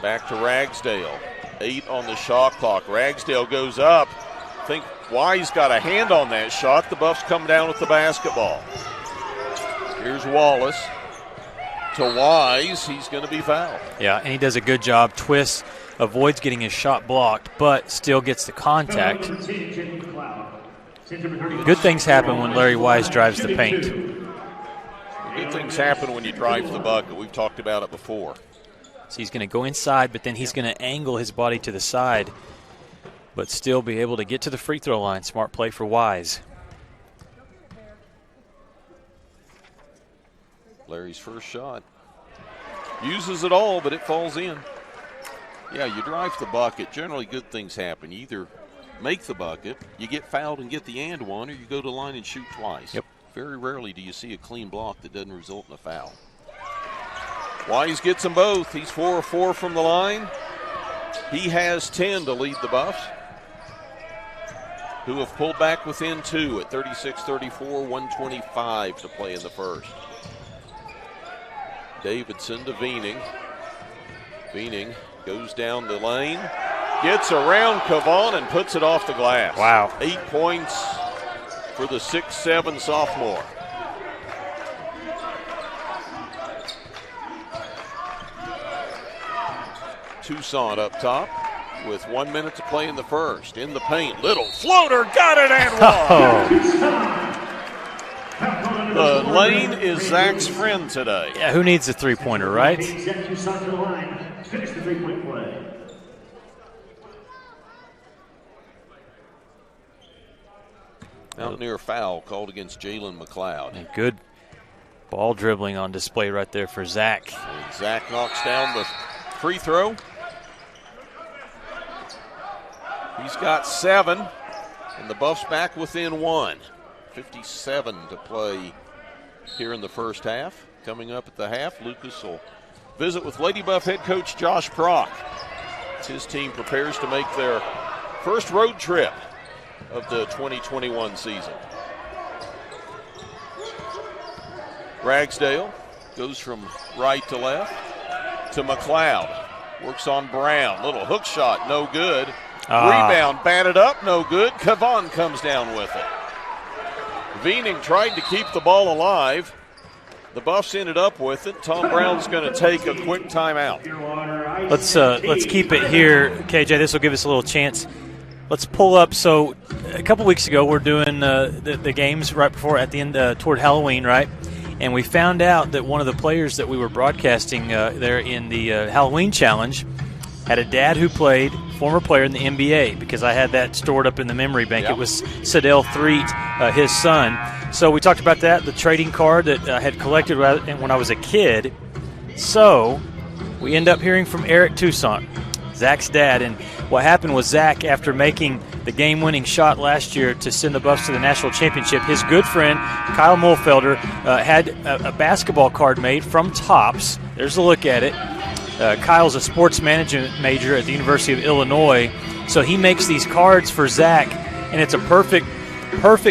back to Ragsdale. 8 on the shot clock. Ragsdale goes up. I think Wise got a hand on that shot. The Buffs come down with the basketball. Here's Wallace to Wise. He's going to be fouled. Yeah, and he does a good job. Twists, avoids getting his shot blocked, but still gets the contact. Good things happen when Larry Wise drives the paint. Good things happen when you drive the bucket. We've talked about it before. So he's going to go inside, but then he's going to angle his body to the side, but still be able to get to the free throw line. Smart play for Wise. Larry's first shot. Uses it all, but it falls in. Yeah, you drive the bucket. Generally, good things happen. You either make the bucket, you get fouled and get the and one, or you go to the line and shoot twice. Yep. Very rarely do you see a clean block that doesn't result in a foul. Wise gets them both. He's 4 of 4 from the line. He has 10 to lead the Buffs, who have pulled back within 2 at 36-34, 1:25 to play in the first. Davidson to Veening. Veening goes down the lane, gets around Kavon and puts it off the glass. Wow. 8 points for the 6'7" sophomore. Tucson up top with 1 minute to play in the first. In the paint, little floater, got it and one. The lane is Zach's friend today. Yeah, who needs a three-pointer, right? Finish the three-point play. Mountaineer foul called against Jalen McLeod. And good ball dribbling on display right there for Zach. And Zach knocks down the free throw. He's got 7, and the Buffs back within 1. 57 to play here in the first half. Coming up at the half, Lucas will visit with Lady Buff head coach Josh Prock as his team prepares to make their first road trip of the 2021 season. Ragsdale goes from right to left to McLeod. Works on Brown. Little hook shot, no good. Rebound, batted up, no good. Kavon comes down with it. Veening tried to keep the ball alive. The Buffs ended up with it. Tom Brown's going to take a quick timeout. Let's keep it here, KJ. This will give us a little chance. Let's pull up. So a couple weeks ago, we're doing the games right before at the end toward Halloween, right? And we found out that one of the players that we were broadcasting there in the Halloween challenge had a dad who played, former player in the NBA, because I had that stored up in the memory bank. Yep. It was Sadell Threet, his son. So we talked about that, the trading card that I had collected when I was a kid. So we end up hearing from Eric Tucson, Zach's dad. And what happened was Zach, after making the game-winning shot last year to send the Buffs to the national championship, his good friend Kyle Mulfelder had a basketball card made from Topps. There's a look at it. Kyle's a sports management major at the University of Illinois, so he makes these cards for Zach, and it's a perfect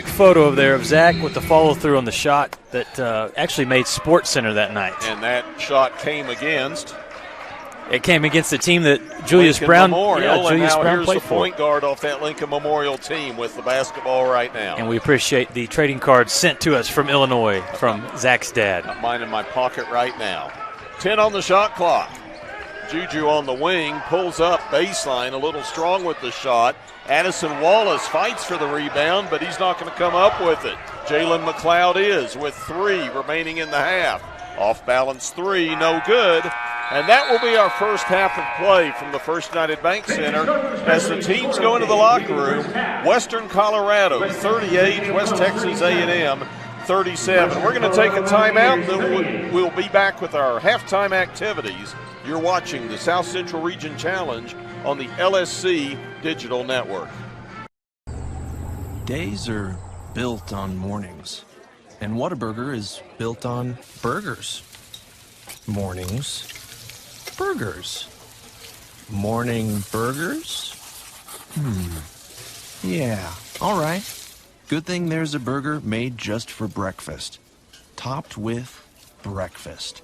photo of Zach with the follow-through on the shot that actually made Sports Center that night. And that shot came against It came against the team that Julius Lincoln Brown, Memorial, Julius and now Brown here's played the for. point guard off that Lincoln Memorial team with the basketball right now. And we appreciate the trading cards sent to us from Illinois from Zach's dad. Got mine in my pocket right now. 10 on the shot clock. Juju on the wing, pulls up baseline, a little strong with the shot. Addison Wallace fights for the rebound, but he's not going to come up with it. Jalen McLeod is with 3 remaining in the half. Off balance 3, no good. And that will be our first half of play from the First United Bank Center as the teams go into the locker room. Western Colorado 38, West Texas A&M 37. We're going to take a timeout, then we'll be back with our halftime activities. You're watching the South Central Region Challenge on the LSC Digital Network. Days are built on mornings, and Whataburger is built on burgers. Mornings, burgers. Morning burgers? Yeah, all right. Good thing there's a burger made just for breakfast, topped with breakfast.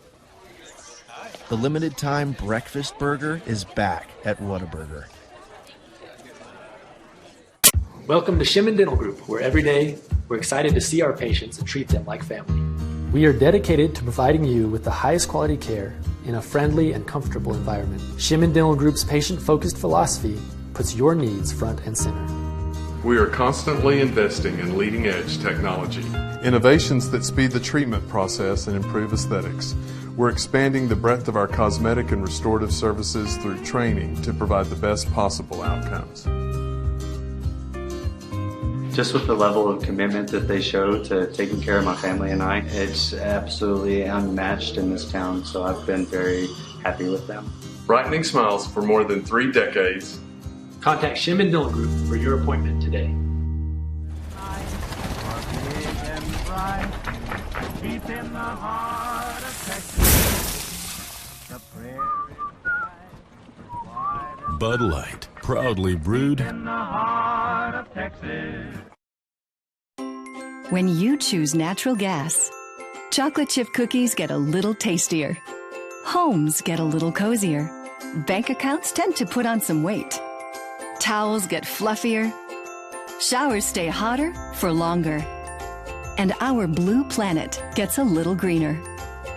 The limited time breakfast burger is back at Whataburger. Welcome to Shimon Dental Group, where every day we're excited to see our patients and treat them like family. We are dedicated to providing you with the highest quality care in a friendly and comfortable environment. Shimon Dental Group's patient-focused philosophy puts your needs front and center. We are constantly investing in leading-edge technology. Innovations that speed the treatment process and improve aesthetics. We're expanding the breadth of our cosmetic and restorative services through training to provide the best possible outcomes. Just with the level of commitment that they show to taking care of my family and I, it's absolutely unmatched in this town, so I've been very happy with them. Brightening smiles for more than 3 decades. Contact Shimon Dental Group for your appointment today. Bud Light, proudly brewed When you choose natural gas, chocolate chip cookies get a little tastier. Homes get a little cozier. Bank accounts tend to put on some weight. Towels get fluffier. Showers stay hotter for longer. And our blue planet gets a little greener.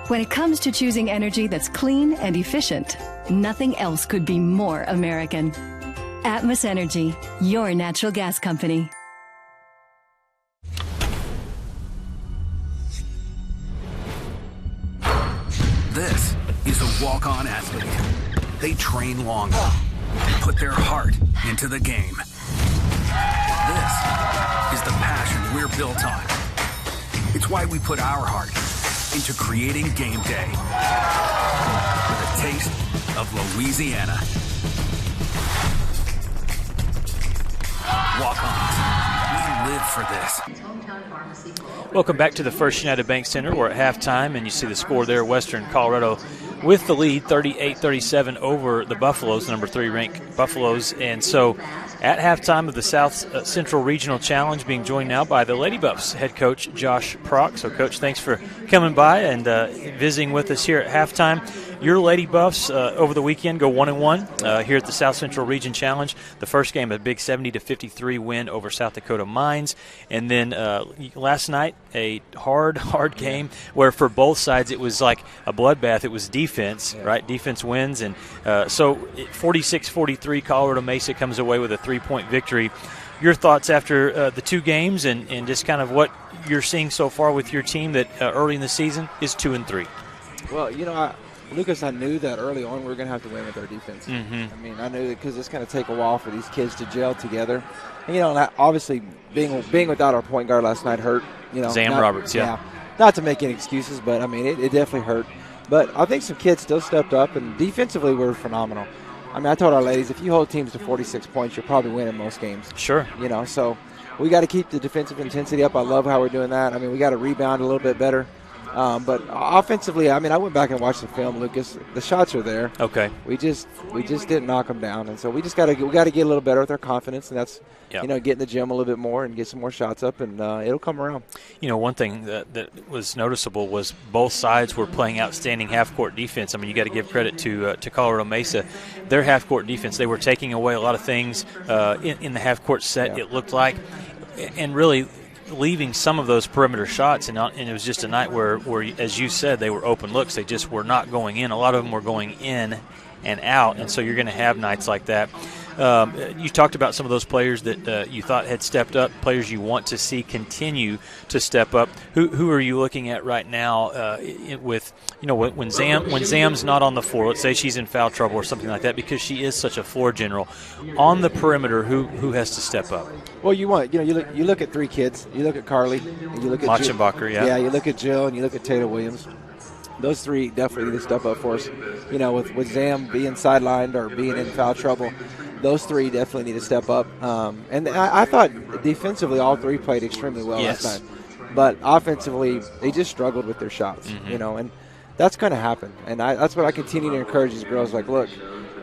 When it comes to choosing energy that's clean and efficient, nothing else could be more American. Atmos Energy, your natural gas company. This is a walk-on athlete. They train longer and put their heart into the game. This is the passion we're built on. It's why we put our heart into creating game day with a taste of Louisiana. Walk-ons. We live for this. Welcome back to the First United Bank Center. We're at halftime, and you see the score there. Western Colorado with the lead, 38-37 over the Buffaloes, number 3 ranked Buffaloes. And so at halftime of the South Central Regional Challenge, being joined now by the Lady Buffs head coach Josh Prock. So, Coach, thanks for coming by and visiting with us here at halftime. Your Lady Buffs over the weekend go 1-1 here at the South Central Region Challenge. The first game, a big 70-53 win over South Dakota Mines. And then last night, a hard game where for both sides it was like a bloodbath. It was defense, right? Defense wins. And so 46-43, Colorado Mesa comes away with a 3-point victory. Your thoughts after the 2 games and just kind of what you're seeing so far with your team that early in the season is 2-3? Well, you know, Lucas, I knew that early on we were going to have to win with our defense. I mean, I knew that because it's going to take a while for these kids to gel together. And, you know, obviously being without our point guard last night hurt. You know, Zam Roberts, yeah. Not to make any excuses, but, I mean, it definitely hurt. But I think some kids still stepped up, and defensively we're phenomenal. I mean, I told our ladies, if you hold teams to 46 points, you're probably winning most games. Sure. You know, so we got to keep the defensive intensity up. I love how we're doing that. I mean, we got to rebound a little bit better. But offensively, I mean, I went back and watched the film, Lucas. The shots are there. Okay. We just didn't knock them down, and so we got to get a little better with our confidence, and that's get in the gym a little bit more and get some more shots up, and it'll come around. One thing that was noticeable was both sides were playing outstanding half-court defense. I mean, you got to give credit to Colorado Mesa. Their half-court defense, they were taking away a lot of things in the half-court set, it looked like, and really leaving some of those perimeter shots, and it was just a night where, as you said, they were open looks. They just were not going in. A lot of them were going in and out, and so you're going to have nights like that. You talked about some of those players that you thought had stepped up, players you want to see continue to step up. Who are you looking at right now with, when Zam's not on the floor, let's say she's in foul trouble or something like that, because she is such a floor general. On the perimeter, who has to step up? Well, you look at three kids. You look at Carly, and you look at Machenbacher, Yeah, you look at Jill, and you look at Taylor Williams. Those three definitely need to step up for us. With Zam being sidelined or being in foul trouble, those three definitely need to step up. And I thought defensively all three played extremely well last night. But offensively, they just struggled with their shots, and that's going to happen. And that's what I continue to encourage these girls. Like, look,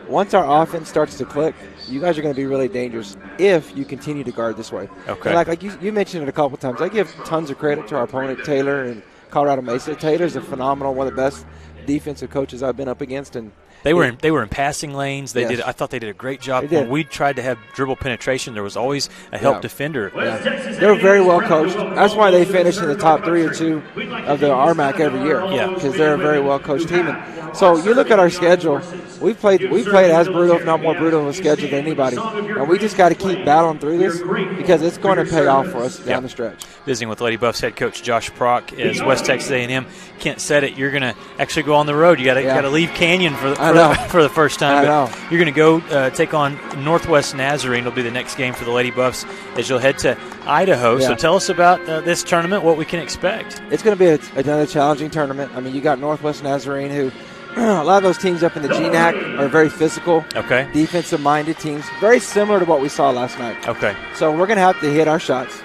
once our offense starts to click, you guys are going to be really dangerous if you continue to guard this way. Okay. And like you mentioned it a couple times. I give tons of credit to our opponent, Taylor, and Colorado Mesa. Taylor's a phenomenal, one of the best defensive coaches I've been up against, and they were in passing lanes. They did. I thought they did a great job. When we tried to have dribble penetration, there was always a help defender. Yeah. They were very well coached. That's why they finished in the top 3 or 2 of the RMAC every year. Yeah, because they're a very well coached team. And so you look at our schedule. We played as brutal, if not more brutal, of a schedule than anybody. And we just got to keep battling through this because it's going to pay off for us down the stretch. Visiting with Lady Buffs head coach Josh Prock as West Texas A&M. Kent said it. You're going to actually go on the road. You got to leave Canyon for the first time. But you're going to go take on Northwest Nazarene. It'll be the next game for the Lady Buffs as you'll head to Idaho. So tell us about this tournament, what we can expect. It's going to be another challenging tournament. I mean, you got Northwest Nazarene, who a lot of those teams up in the GNAC are very physical, defensive-minded teams, very similar to what we saw last night. Okay. So we're going to have to hit our shots,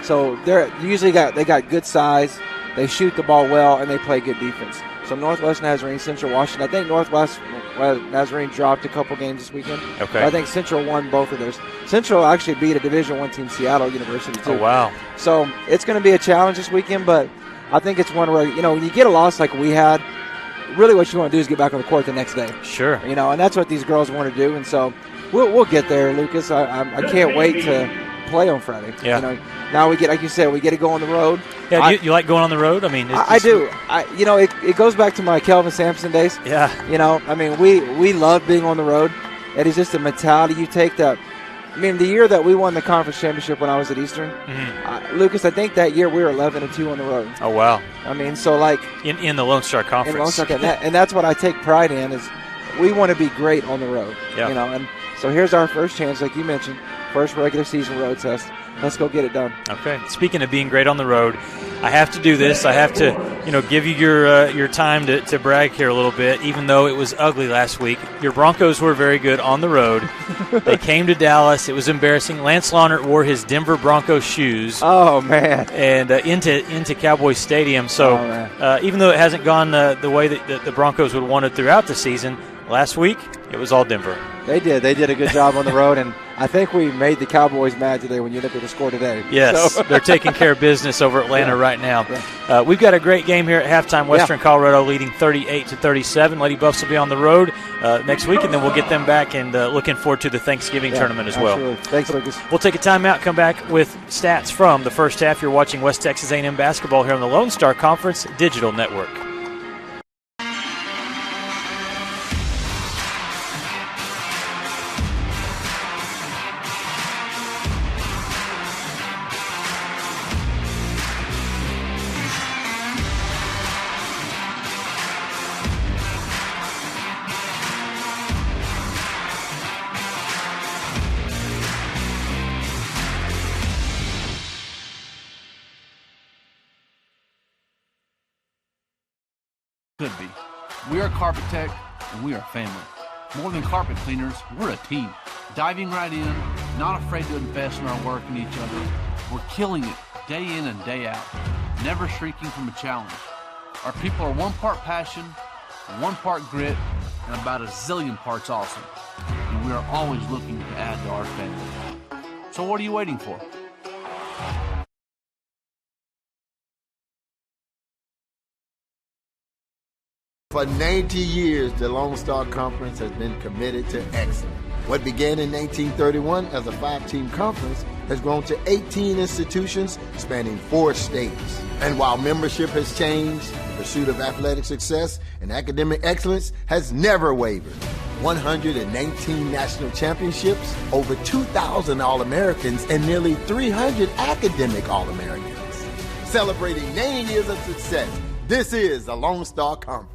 So they're usually they got good size, they shoot the ball well, and they play good defense. So Northwest Nazarene, Central Washington. I think Northwest Nazarene dropped a couple games this weekend. Okay. But I think Central won both of those. Central actually beat a Division I team, Seattle University, too. Oh, wow. So it's going to be a challenge this weekend, but I think it's one where, when you get a loss like we had, really what you want to do is get back on the court the next day. Sure. And that's what these girls want to do. And so we'll get there, Lucas. I can't wait to play on Friday. Yeah. Now we get, like you said, we get to go on the road. Yeah, you like going on the road? I mean, I do. It goes back to my Kelvin Sampson days. Yeah. I mean, we love being on the road. It is just a mentality you take that. I mean, the year that we won the conference championship when I was at Eastern, Lucas, I think that year we were 11-2 on the road. Oh, wow. I mean, so like in the Lone Star Conference. In Lone Star, and that's what I take pride in is we want to be great on the road. Yeah. And so here's our first chance, like you mentioned, first regular season road test. Let's go get it done. Okay. Speaking of being great on the road, I have to do this. I have to, give you your time to brag here a little bit, even though it was ugly last week. Your Broncos were very good on the road. They came to Dallas. It was embarrassing. Lance Lawnert wore his Denver Broncos shoes. Oh, man. And into Cowboys Stadium. So even though it hasn't gone the way that the Broncos would want it throughout the season, last week it was all Denver. They did. They did a good job on the road, and I think we made the Cowboys mad today when you look at the score today. Yes, they're taking care of business over Atlanta right now. Yeah. We've got a great game here at halftime. Western Colorado leading 38-37. Lady Buffs will be on the road next week, and then we'll get them back and looking forward to the Thanksgiving tournament as well. Absolutely. Thanks, Lucas. We'll take a timeout, come back with stats from the first half. You're watching West Texas A&M basketball here on the Lone Star Conference Digital Network. Could be. We are Carpet Tech, and we are family. More than carpet cleaners, we're a team. Diving right in, not afraid to invest in our work and each other. We're killing it day in and day out. never shrinking from a challenge. Our people are 1 part passion, 1 part grit, and about a zillion parts awesome. And we are always looking to add to our family. So what are you waiting for? For 90 years, the Lone Star Conference has been committed to excellence. What began in 1931 as a 5-team conference has grown to 18 institutions spanning 4 states. And while membership has changed, the pursuit of athletic success and academic excellence has never wavered. 119 national championships, over 2,000 All-Americans, and nearly 300 academic All-Americans. Celebrating 90 years of success, this is the Lone Star Conference.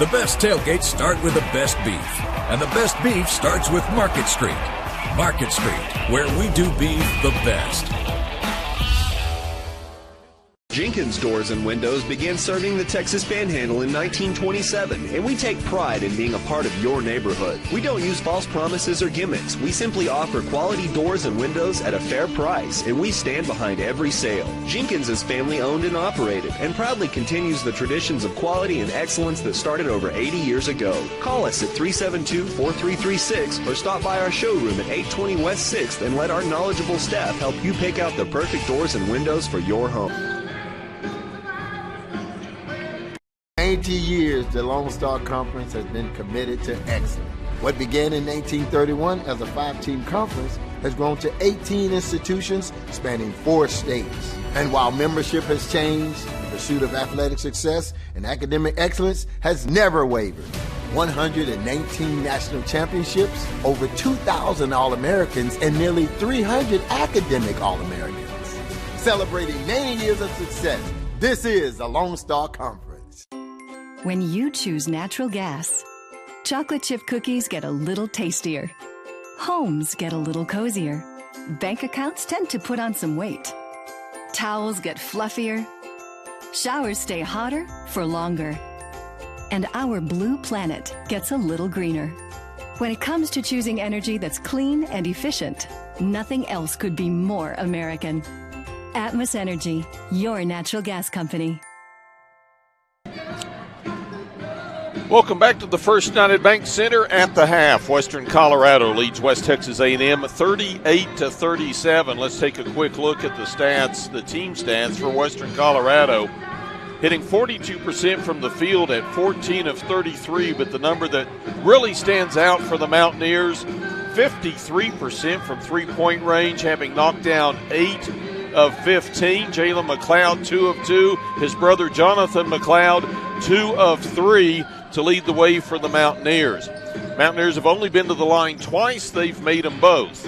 The best tailgates start with the best beef, and the best beef starts with Market Street. Market Street, where we do beef the best. Jenkins Doors and Windows began serving the Texas Panhandle in 1927, and we take pride in being a part of your neighborhood. We don't use false promises or gimmicks. We simply offer quality doors and windows at a fair price, and we stand behind every sale. Jenkins is family owned and operated, and proudly continues the traditions of quality and excellence that started over 80 years ago. Call us at 372-4336 or stop by our showroom at 820 West 6th and let our knowledgeable staff help you pick out the perfect doors and windows for your home. 90 years, the Lone Star Conference has been committed to excellence. What began in 1931 as a 5-team conference has grown to 18 institutions spanning 4 states. And while membership has changed, the pursuit of athletic success and academic excellence has never wavered. 119 national championships, over 2,000 All-Americans, and nearly 300 academic All-Americans. Celebrating 90 years of success, this is the Lone Star Conference. When you choose natural gas, chocolate chip cookies get a little tastier. Homes get a little cozier. Bank accounts tend to put on some weight. Towels get fluffier. Showers stay hotter for longer. And our blue planet gets a little greener. When it comes to choosing energy that's clean and efficient, nothing else could be more American. Atmos Energy, your natural gas company. Welcome back to the First United Bank Center at the half. Western Colorado leads West Texas A&M 38-37. Let's take a quick look at the stats, the team stats for Western Colorado. Hitting 42% from the field at 14 of 33, but the number that really stands out for the Mountaineers, 53% from three-point range, having knocked down 8 of 15. Jalen McLeod, 2 of 2. His brother Jonathan McLeod, 2 of 3 to lead the way for the Mountaineers. Mountaineers have only been to the line twice. They've made them both.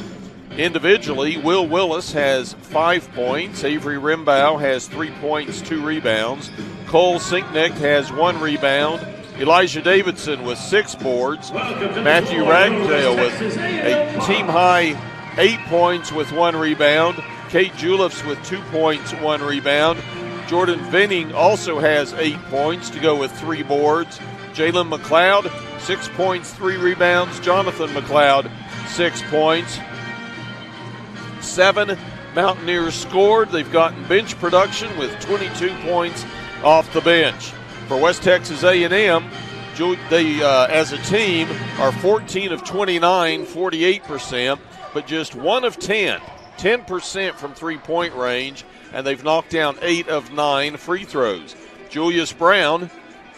Individually, Will Willis has 5 points. Avery Rimbaugh has 3 points, 2 rebounds. Cole Sinknick has 1 rebound. Elijah Davidson with 6 boards. Matthew Ragdale with a team-high 8 points with 1 rebound. Kate Juliffs with 2 points, 1 rebound. Jordan Venning also has 8 points to go with 3 boards. Jalen McLeod, 6 points, 3 rebounds. Jonathan McLeod, 6 points. 7 Mountaineers scored. They've gotten bench production with 22 points off the bench. For West Texas A&M, they, as a team, are 14 of 29, 48%, but just 1 of 10, 10% from three-point range, and they've knocked down 8 of 9 free throws. Julius Brown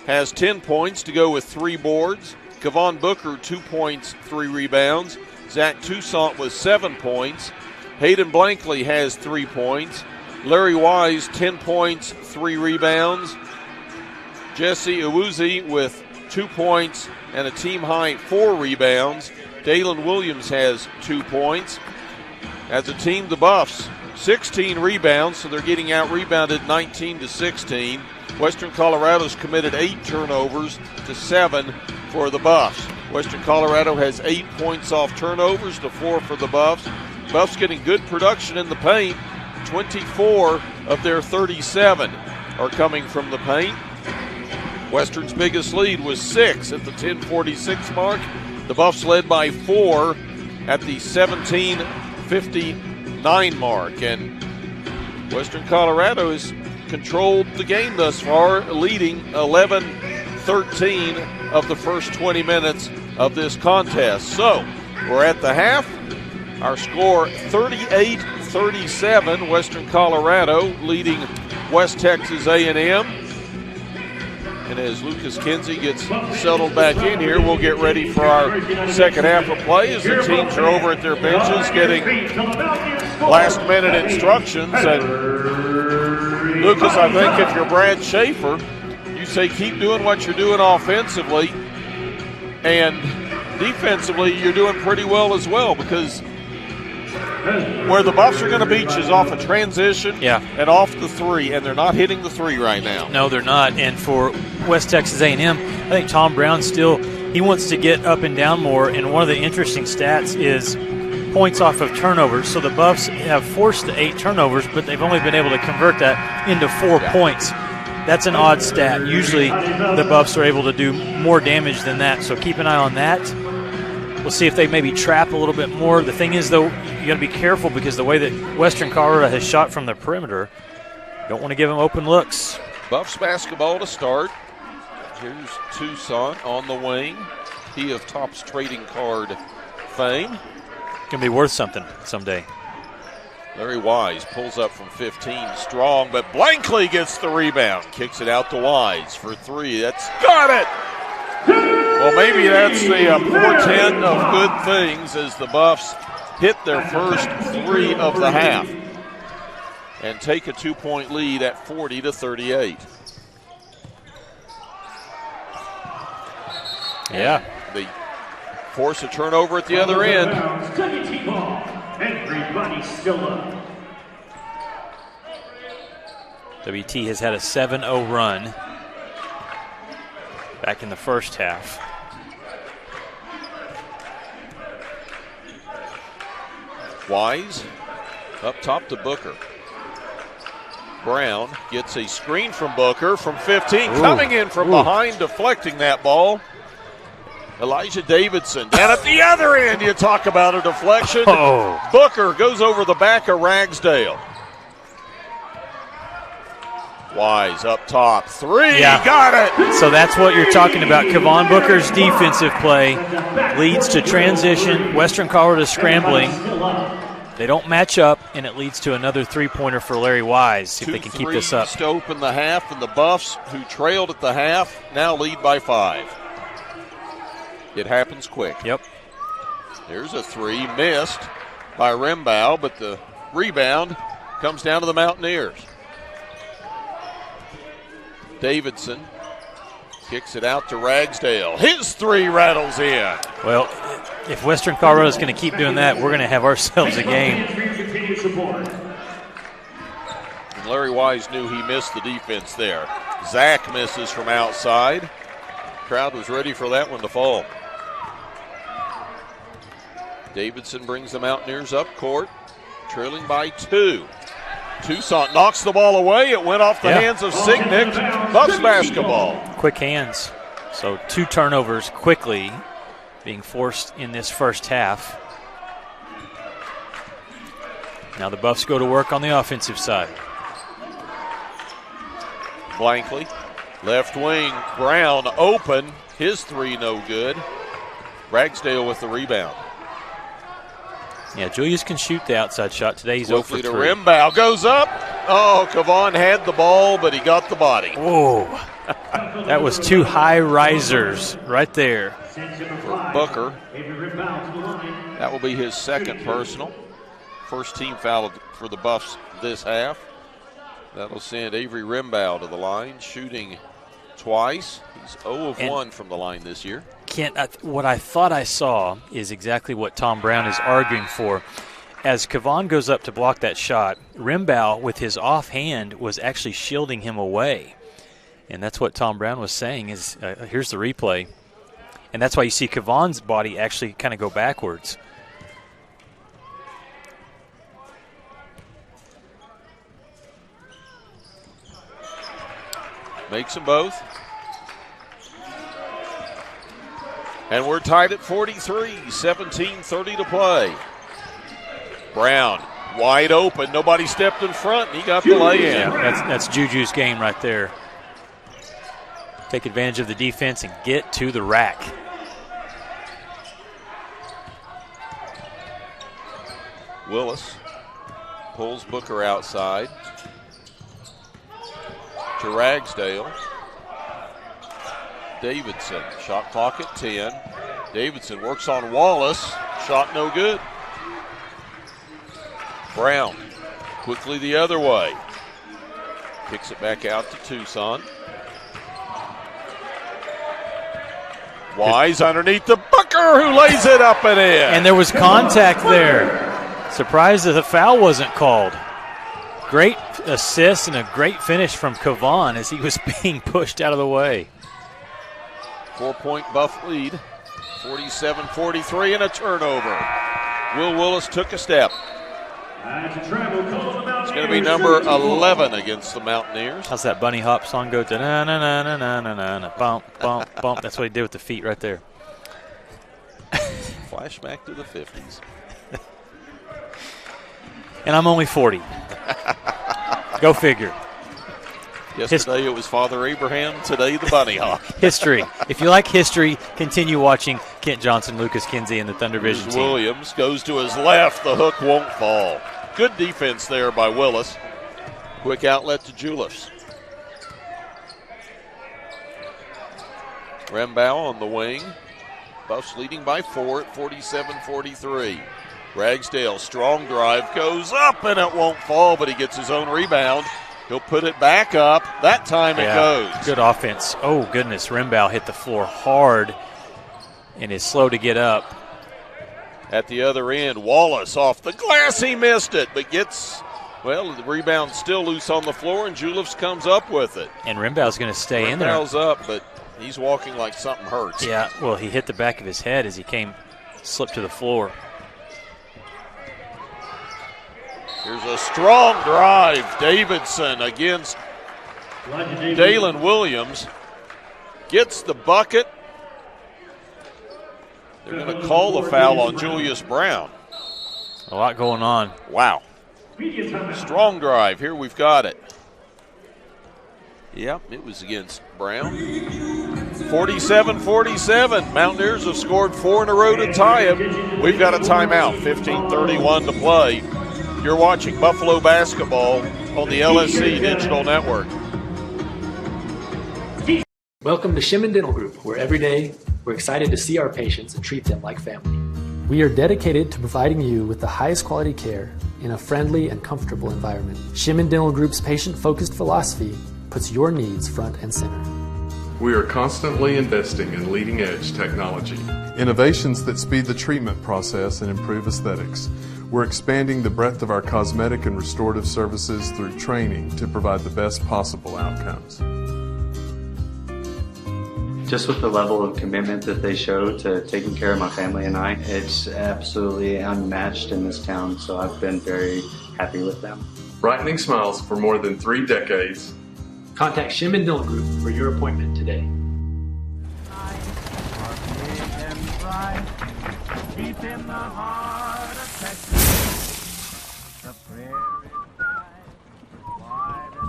has 10 points to go with 3 boards. Kevon Booker, 2 points, 3 rebounds. Zach Toussaint with 7 points. Hayden Blankley has 3 points. Larry Wise, 10 points, 3 rebounds. Jesse Awuzie with 2 points and a team-high 4 rebounds. Dalen Williams has 2 points. As a team, the Buffs, 16 rebounds, so they're getting out-rebounded 19-16. Western Colorado's committed 8 turnovers to 7 for the Buffs. Western Colorado has 8 points off turnovers to 4 for the Buffs. Buffs getting good production in the paint. 24 of their 37 are coming from the paint. Western's biggest lead was 6 at the 10:46 mark. The Buffs led by 4 at the 17:59 mark. And Western Colorado has controlled the game thus far, leading 11-13 of the first 20 minutes of this contest. So we're at the half. Our score 38-37, Western Colorado leading West Texas A&M. And as Lucas Kinsey gets settled back in here, we'll get ready for our second half of play as the teams are over at their benches getting last-minute instructions. And Lucas, I think if you're Brad Schaefer, you say keep doing what you're doing offensively, and defensively you're doing pretty well as well, because where the Buffs are going to beat you is off a transition and off the three, and they're not hitting the three right now. No, they're not. And for West Texas A&M, I think Tom Brown he wants to get up and down more, and one of the interesting stats is points off of turnovers. So the Buffs have forced the 8 turnovers, but they've only been able to convert that into 4 points. That's an odd stat. Usually the Buffs are able to do more damage than that, so keep an eye on that. We'll see if they maybe trap a little bit more. The thing is, though, you got to be careful because the way that Western Colorado has shot from the perimeter, you don't want to give them open looks. Buffs basketball to start. Here's Toussaint on the wing. He of Topps trading card fame. Going to be worth something someday. Larry Wise pulls up from 15 strong, but Blankley gets the rebound. Kicks it out to Wise for 3. That's got it! Well, maybe that's the portent of good things as the Buffs hit their first 3 of the half and take a 2-point lead at 40-38. Yeah. They force a turnover at the other end. Everybody's still up. WT has had a 7-0 run back in the first half. Wise up top to Booker. Brown gets a screen from Booker from 15. Ooh. Coming in from behind, deflecting that ball. Elijah Davidson down at the other end. You talk about a deflection. Oh. Booker goes over the back of Ragsdale. Wise up top. 3. Yeah. Got it. So that's what you're talking about. Kevon Booker's defensive play leads to transition. Western Colorado scrambling. They don't match up, and it leads to another 3-pointer for Larry Wise. See if they can keep this up. 2 3s to open the half, and the Buffs, who trailed at the half, now lead by 5. It happens quick. Yep. There's a 3 missed by Rimbaugh, but the rebound comes down to the Mountaineers. Davidson kicks it out to Ragsdale. His 3 rattles in. Well, if Western Colorado is going to keep doing that, we're going to have ourselves a game. And Larry Wise knew he missed the defense there. Zach misses from outside. Crowd was ready for that one to fall. Davidson brings the Mountaineers up court, trailing by 2. Toussaint knocks the ball away. It went off the hands of Signick. Buffs basketball. Quick hands. So 2 turnovers quickly being forced in this first half. Now the Buffs go to work on the offensive side. Blankley, left wing, Brown open. His 3 no good. Ragsdale with the rebound. Yeah, Julius can shoot the outside shot. Today he's 0 for 3. To Rimbaugh, goes up. Oh, Kevon had the ball, but he got the body. Whoa. That was 2 high risers right there. For Booker. That will be his 2nd personal. First team foul for the Buffs this half. That'll send Avery Rimbaugh to the line, shooting twice. He's 0 of 1 from the line this year. Kent, what I thought I saw is exactly what Tom Brown is arguing for. As Kevon goes up to block that shot, Rimbaugh, with his offhand, was actually shielding him away. And that's what Tom Brown was saying is, here's the replay. And that's why you see Kevon's body actually kind of go backwards. Makes them both. And we're tied at 43, 17:30 to play. Brown, wide open. Nobody stepped in front. He got the lay-in. Yeah, that's Juju's game right there. Take advantage of the defense and get to the rack. Willis pulls Booker outside to Ragsdale. Davidson, shot clock at 10. Davidson works on Wallace. Shot no good. Brown quickly the other way. Kicks it back out to Tucson. Wise underneath the Booker, who lays it up and in. And there was contact there. Surprised that the foul wasn't called. Great assist and a great finish from Kavan as he was being pushed out of the way. 4-point Buff lead, 47-43, and a turnover. Will Willis took a step. It's going to be number 11 against the Mountaineers. How's that bunny hop song go? Da-na-na-na-na-na-na, bump, bump, bump. That's what he did with the feet right there. Flashback to the 50s. And I'm only 40. Go figure. Yesterday it was Father Abraham, today the bunny hop. History. If you like history, continue watching Kent Johnson, Lucas Kinsey, and the Thunder Vision team. Williams goes to his left. The hook won't fall. Good defense there by Willis. Quick outlet to Julius. Rembau on the wing. Buffs leading by 4 at 47-43. Ragsdale, strong drive, goes up, and it won't fall, but he gets his own rebound. He'll put it back up. That time it goes. Good offense. Oh, goodness. Rembau hit the floor hard and is slow to get up. At the other end, Wallace off the glass. He missed it, but gets, well, the rebound still loose on the floor, and Julius comes up with it. And Rembau's going to stay in there. Rembau's up, but he's walking like something hurts. Yeah, well, he hit the back of his head as he slipped to the floor. Here's a strong drive. Davidson against Dalen Williams. Gets the bucket. They're going to call the foul on Julius Brown. A lot going on. Wow. Strong drive. Here we've got it. Yep, it was against Brown. 47-47. Mountaineers have scored 4 in a row to tie it. We've got a timeout. 15:31 to play. You're watching Buffalo basketball on the LSC Digital Network. Welcome to Shimon Dental Group, where every day we're excited to see our patients and treat them like family. We are dedicated to providing you with the highest quality care in a friendly and comfortable environment. Shimon Dental Group's patient-focused philosophy puts your needs front and center. We are constantly investing in leading-edge technology. Innovations that speed the treatment process and improve aesthetics. We're expanding the breadth of our cosmetic and restorative services through training to provide the best possible outcomes. Just with the level of commitment that they show to taking care of my family and I, it's absolutely unmatched in this town, so I've been very happy with them. Brightening smiles for more than 3 decades. Contact Shimon Dental Group for your appointment today. Deep in the heart of Texas, the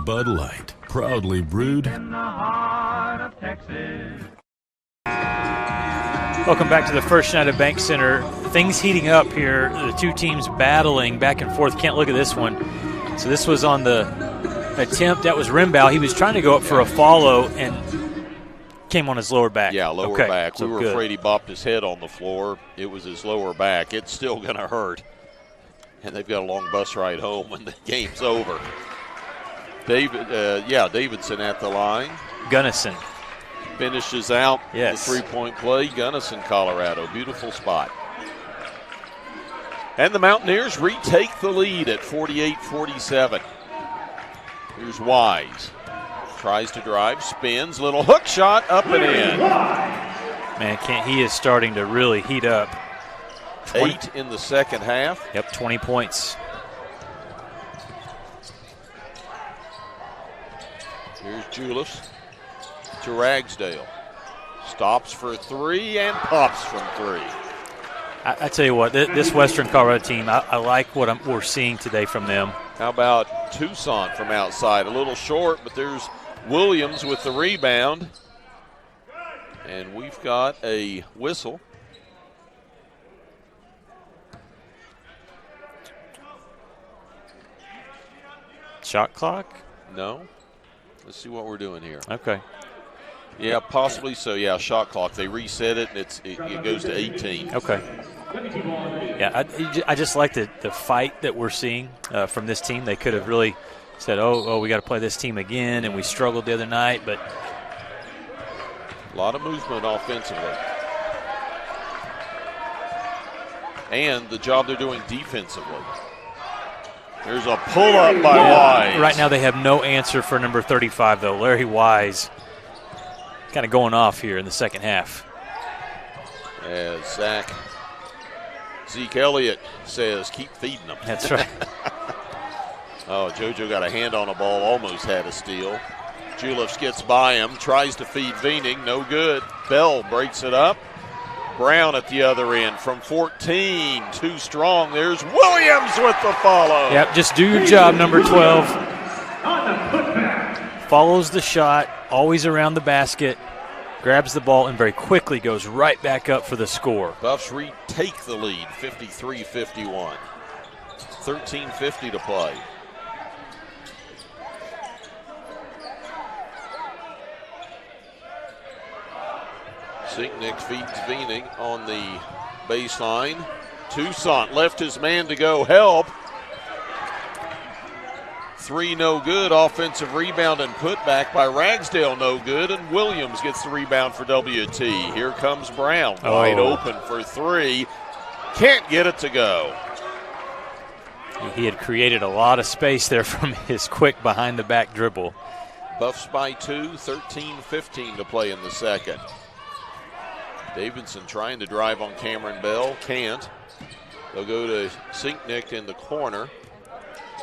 Bud Light, proudly brewed in the heart of Texas. Welcome back to the first night of Bank Center. Things heating up here. The two teams battling back and forth. Can't look at this one. So this was on the attempt. That was Rembau. He was trying to go up for a follow and came on his lower back. Yeah, lower okay, back. So we were afraid he bopped his head on the floor. It was his lower back. It's still going to hurt. And they've got a long bus ride home when the game's over. Davidson at the line. Gunnison finishes out the three-point play. Gunnison, Colorado. Beautiful spot. And the Mountaineers retake the lead at 48-47. Here's Wise. Tries to drive, spins, little hook shot, up and in. Man, he is starting to really heat up. 8 in the second half. Yep, 20 points. Here's Julius. to Ragsdale. Stops for three and pops from three. I tell you what, this Western Colorado team, I like what we're seeing today from them. How about Toussaint from outside? A little short, but there's Williams with the rebound. And we've got a whistle. Shot clock? No. Let's see what we're doing here. Okay. Yeah, possibly so. Yeah, shot clock. They reset it, and it goes to 18. Okay. Yeah, I just like the fight that we're seeing from this team. They could have really said, oh, we got to play this team again, and we struggled the other night. But a lot of movement offensively. And the job they're doing defensively. There's a pull-up by Wise. Right now they have no answer for number 35, though. Larry Wise kind of going off here in the second half. As Zeke Elliott says, keep feeding them. That's right. Oh, JoJo got a hand on a ball, almost had a steal. Julius gets by him, tries to feed Veening, no good. Bell breaks it up. Brown at the other end from 14, too strong. There's Williams with the follow. Yep, just do your job, number 12. Follows the shot, always around the basket, grabs the ball, and very quickly goes right back up for the score. Buffs retake the lead, 53-51. 13:50 to play. Sinknick feeds Veening on the baseline. Toussaint left his man to go help. Three no good. Offensive rebound and putback by Ragsdale no good. And Williams gets the rebound for WT. Here comes Brown. Wide open for three. Can't get it to go. He had created a lot of space there from his quick behind-the-back dribble. Buffs by 2, 13:15 to play in the second. Davidson trying to drive on Cameron Bell. Can't. They'll go to Sinknick in the corner.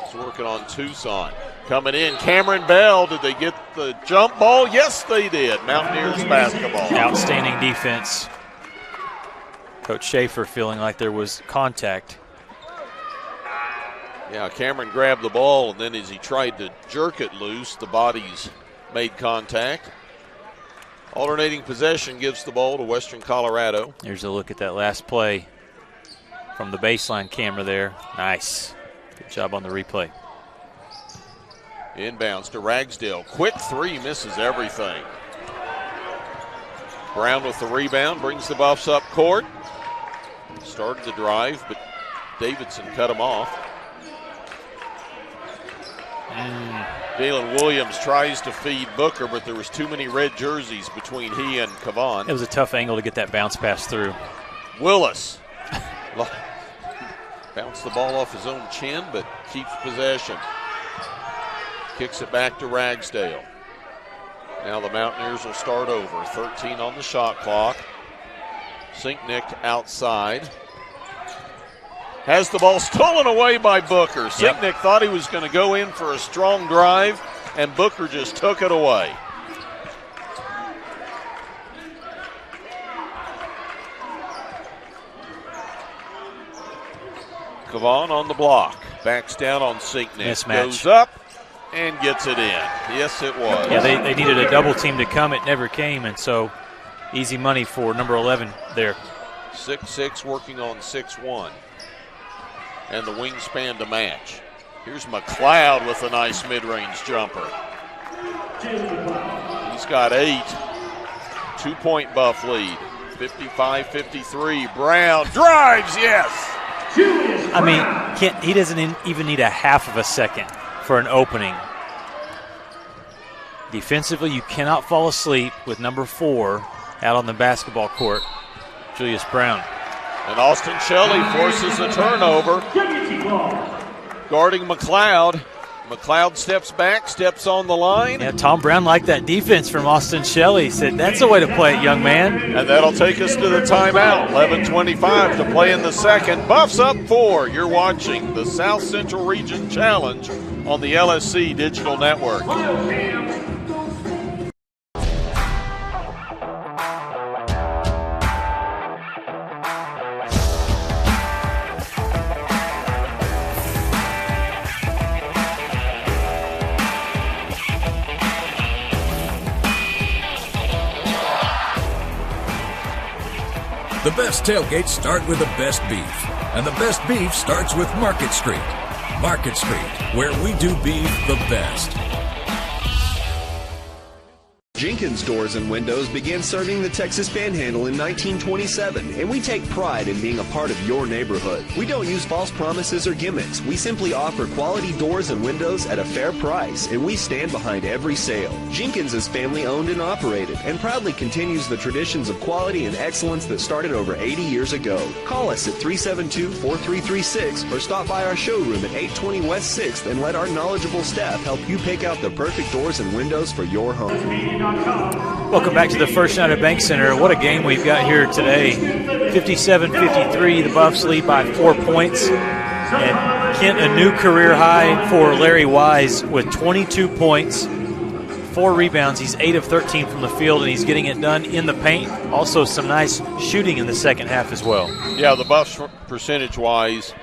He's working on Toussaint. Coming in, Cameron Bell. Did they get the jump ball? Yes, they did. Mountaineers basketball. Outstanding defense. Coach Schaefer feeling like there was contact. Yeah, Cameron grabbed the ball, and then as he tried to jerk it loose, the bodies made contact. Alternating possession gives the ball to Western Colorado. Here's a look at that last play from the baseline camera there. Nice. Good job on the replay. Inbounds to Ragsdale. Quick three, misses everything. Brown with the rebound, brings the Buffs up court. Started the drive, but Davidson cut him off. Dalen Williams tries to feed Booker, but there was too many red jerseys between he and Kavan. It was a tough angle to get that bounce pass through. Willis bounced the ball off his own chin, but keeps possession. Kicks it back to Ragsdale. Now the Mountaineers will start over. 13 on the shot clock. Sinknick outside. Has the ball stolen away by Booker. Sinknick thought he was going to go in for a strong drive, and Booker just took it away. Kavan on the block. Backs down on Sinknick. Mismatch. Goes up and gets it in. Yes, it was. Yeah, they needed a double team to come. It never came, and so easy money for number 11 there. 6'6", working on 6'1". And the wingspan to match. Here's McLeod with a nice mid-range jumper. He's got 8. 2-point Buff lead. 55-53. Brown drives, yes. I mean, he doesn't even need a half of a second for an opening. Defensively, you cannot fall asleep with number 4 out on the basketball court, Julius Brown. And Austin Shelley forces a turnover. Guarding McLeod. McLeod steps back, steps on the line. Yeah, Tom Brown liked that defense from Austin Shelley. He said, that's the way to play it, young man. And that'll take us to the timeout. 11:25 to play in the second. Buffs up 4. You're watching the South Central Region Challenge on the LSC Digital Network. best tailgates start with the best beef, and the best beef starts with Market Street. Market Street, where we do beef the best. Jenkins Doors and Windows began serving the Texas Panhandle in 1927, and we take pride in being a part of your neighborhood. We don't use false promises or gimmicks. We simply offer quality doors and windows at a fair price, and we stand behind every sale. Jenkins is family owned and operated, and proudly continues the traditions of quality and excellence that started over 80 years ago. Call us at 372-4336 or stop by our showroom at 820 West 6th and let our knowledgeable staff help you pick out the perfect doors and windows for your home. Welcome back to the First Night at Bank Center. What a game we've got here today. 57-53, the Buffs lead by 4 points. And Kent, a new career high for Larry Wise with 22 points, 4 rebounds. He's 8 of 13 from the field, and he's getting it done in the paint. Also some nice shooting in the second half as well. Yeah, the Buffs percentage-wise,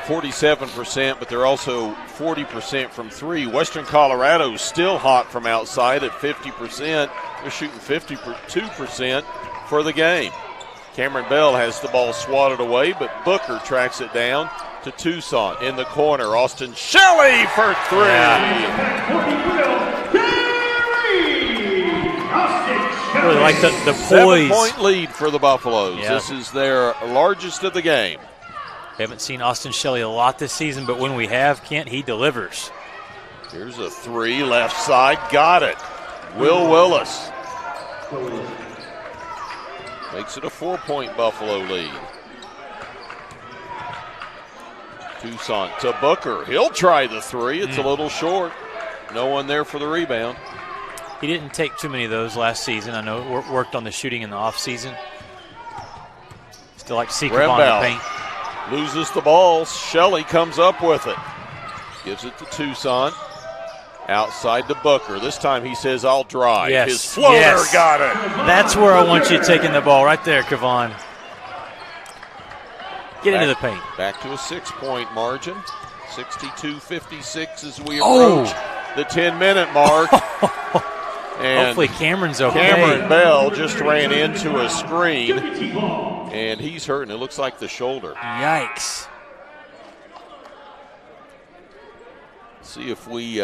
47%, but they're also 40% from three. Western Colorado's still hot from outside at 50%. They're shooting 52% for the game. Cameron Bell has the ball swatted away, but Booker tracks it down to Tucson. In the corner, Austin Shelley for three. Really like the poise. 7-point lead for the Buffaloes. Yeah. This is their largest of the game. We haven't seen Austin Shelley a lot this season, but when we have, Kent, he delivers. Here's a three, left side, got it. Will Willis makes it a 4-point Buffalo lead. Tucson to Booker. He'll try the three. It's a little short. No one there for the rebound. He didn't take too many of those last season. I know it worked on the shooting in the offseason. Still like to see Kevon in the paint. Loses the ball. Shelley comes up with it. Gives it to Tucson. Outside to Booker. This time he says, I'll drive. Yes. His floater got it. That's where I want you taking the ball. Right there, Kevon. Get into the paint. Back to a 6-point margin. 62-56 as we approach the 10-minute mark. And hopefully Cameron's okay. Cameron Bell just ran into a screen, and he's hurting. It looks like the shoulder. Yikes. See if we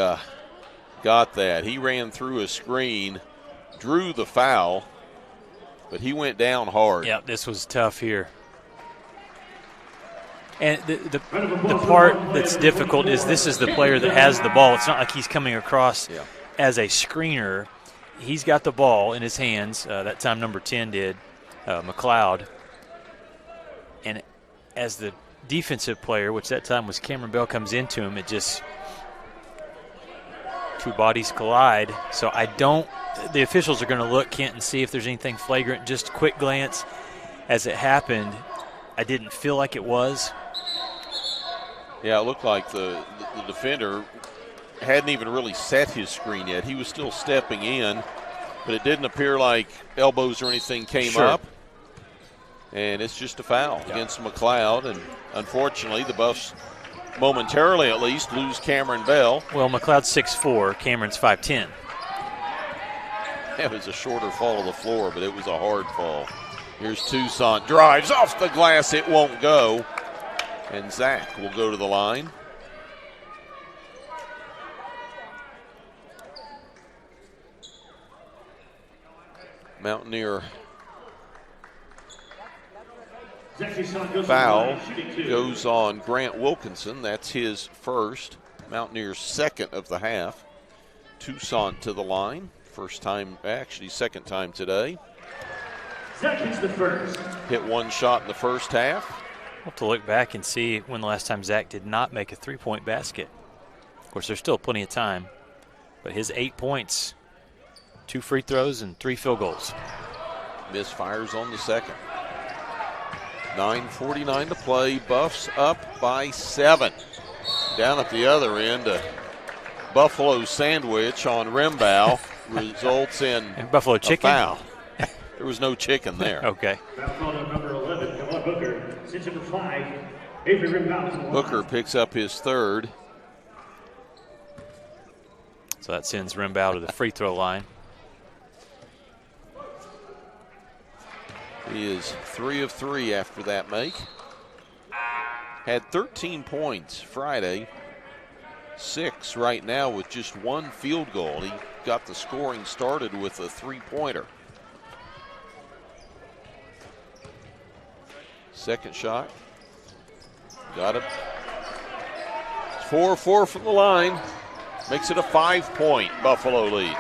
got that. He ran through a screen, drew the foul, but he went down hard. Yeah, this was tough here. And the part that's difficult is this is the player that has the ball. It's not like he's coming across as a screener. He's got the ball in his hands. That time number 10 did, McLeod. And as the defensive player, which that time was Cameron Bell, comes into him, it just two bodies collide. So the officials are going to look, Kent, and see if there's anything flagrant. Just a quick glance as it happened. I didn't feel like it was. Yeah, it looked like the defender hadn't even really set his screen yet. He was still stepping in, but it didn't appear like elbows or anything came up. And it's just a foul against McLeod. And unfortunately, the Buffs, momentarily at least, lose Cameron Bell. Well, McLeod's 6'4", Cameron's 5'10". It was a shorter fall to the floor, but it was a hard fall. Here's Tucson, drives off the glass, it won't go. And Zach will go to the line. Mountaineer foul goes on Grant Wilkinson. That's his first. Mountaineer's second of the half. Tucson to the line. First time, actually second time today. Zach hits the first. Hit one shot in the first half. We'll have to look back and see when the last time Zach did not make a three-point basket. Of course, there's still plenty of time. But his 8 points, 2 free throws, and 3 field goals. Misfires on the second. 9:49 to play. Buffs up by 7. Down at the other end, a Buffalo sandwich on Rimbaugh results in and Buffalo chicken. Foul. There was no chicken there. Okay. Number 11, Kevon Booker. Since number 5, Avery Rimbaugh. Booker picks up his third. So that sends Rimbaugh to the free throw line. He is 3 of 3 after that make. Had 13 points Friday. 6 right now with just 1 field goal. He got the scoring started with a 3-pointer. Second shot. Got it. 4-4 from the line. Makes it a 5-point Buffalo lead.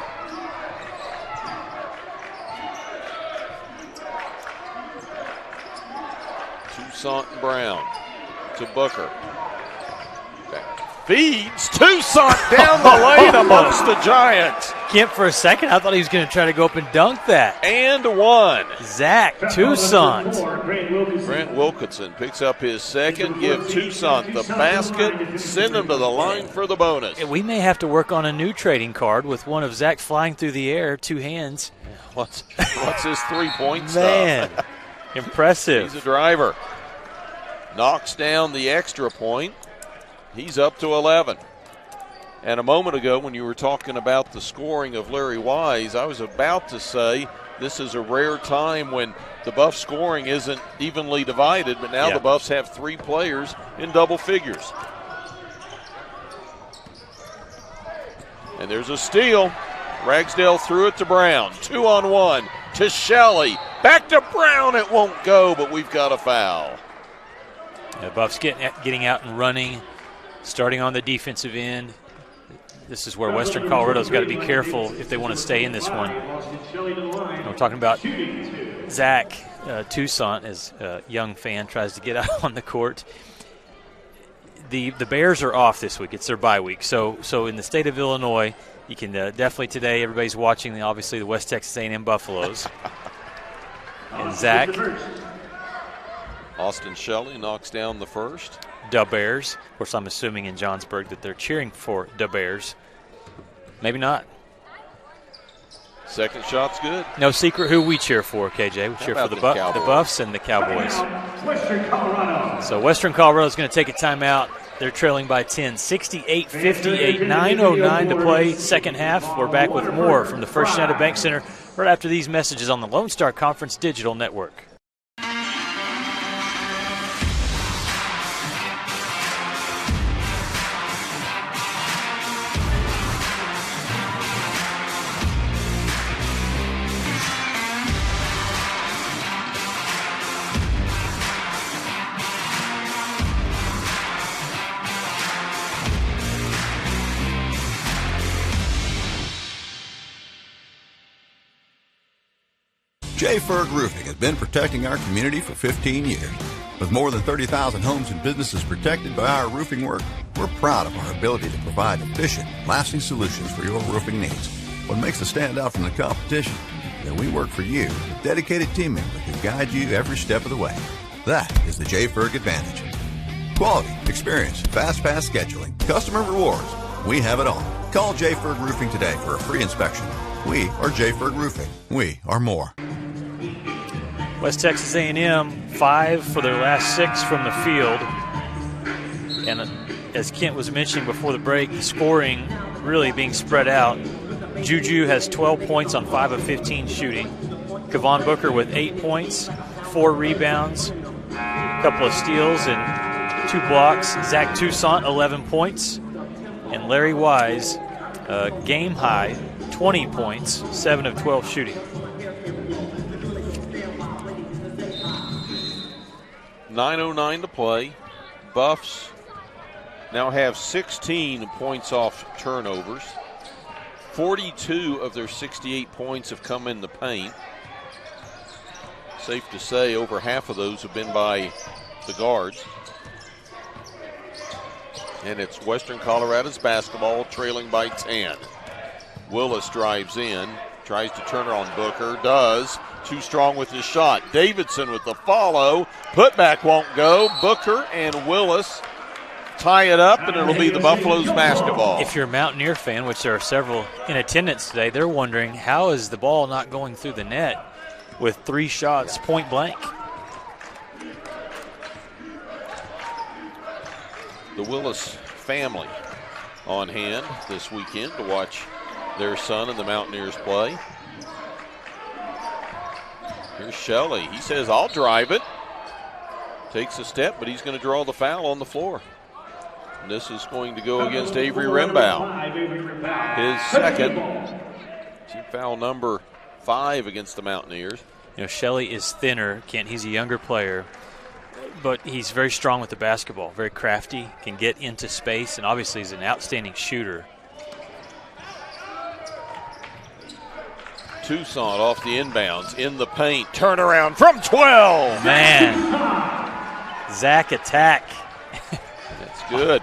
Toussaint and Brown to Booker. Feeds Toussaint down the lane amongst the Giants. Kemp, for a second, I thought he was going to try to go up and dunk that. And one. Zach Toussaint. Grant Wilkinson picks up his second. Give Toussaint the basket. Send him to the line for the bonus. We may have to work on a new trading card with one of Zach flying through the air, 2 hands. What's his 3-point Man, stuff? impressive. He's a driver. Knocks down the extra point. He's up to 11. And a moment ago when you were talking about the scoring of Larry Wise, I was about to say this is a rare time when the Buff scoring isn't evenly divided, but now the Buffs have 3 players in double figures. And there's a steal. Ragsdale threw it to Brown. 2-on-1 to Shelley. Back to Brown. It won't go, but we've got a foul. The Buffs getting out and running, starting on the defensive end. This is where Western Colorado's got to be careful if they want to stay in this one. We're talking about Zach Toussaint, as a young fan tries to get out on the court. The Bears are off this week. It's their bye week. So in the state of Illinois, you can definitely today, everybody's watching, obviously, the West Texas A&M Buffaloes. And Zach. Austin Shelley knocks down the first. Da Bears. Of course, I'm assuming in Johnsburg that they're cheering for Da Bears. Maybe not. Second shot's good. No secret who we cheer for, KJ. We cheer for the Buffs and the Cowboys. Western Colorado. So Western Colorado is going to take a timeout. They're trailing by 10, 68-58, 9:09 to play, second half. We're back with more from the First United Bank Center right after these messages on the Lone Star Conference Digital Network. J. Ferg Roofing has been protecting our community for 15 years. With more than 30,000 homes and businesses protected by our roofing work, we're proud of our ability to provide efficient, lasting solutions for your roofing needs. What makes us stand out from the competition is that we work for you with dedicated team members who guide you every step of the way. That is the J. Ferg advantage. Quality, experience, fast pass scheduling, customer rewards. We have it all. Call J. Ferg Roofing today for a free inspection. We are J. Ferg Roofing. We are more. West Texas A&M, 5 for their last 6 from the field. And as Kent was mentioning before the break, the scoring really being spread out. Juju has 12 points on 5 of 15 shooting. Kevon Booker with 8 points, 4 rebounds, a couple of steals and 2 blocks. Zach Toussaint, 11 points. And Larry Wise, game high, 20 points, 7 of 12 shooting. 9:09 to play. Buffs now have 16 points off turnovers. 42 of their 68 points have come in the paint. Safe to say over half of those have been by the guards. And it's Western Colorado's basketball trailing by 10. Willis drives in, tries to turn her on Booker, does. Too strong with his shot. Davidson with the follow. Putback won't go. Booker and Willis tie it up, and it'll be the Buffaloes basketball. If you're a Mountaineer fan, which there are several in attendance today, they're wondering how is the ball not going through the net with 3 shots point blank. The Willis family on hand this weekend to watch their son and the Mountaineers play. Here's Shelley. He says, I'll drive it. Takes a step, but he's going to draw the foul on the floor. And this is going to go against Avery Rimbaugh. His second. Team foul number 5 against the Mountaineers. You know, Shelley is thinner. He's a younger player, but he's very strong with the basketball, very crafty, can get into space, and obviously he's an outstanding shooter. Toussaint off the inbounds, in the paint, turnaround from 12. Man, Zach attack. That's good.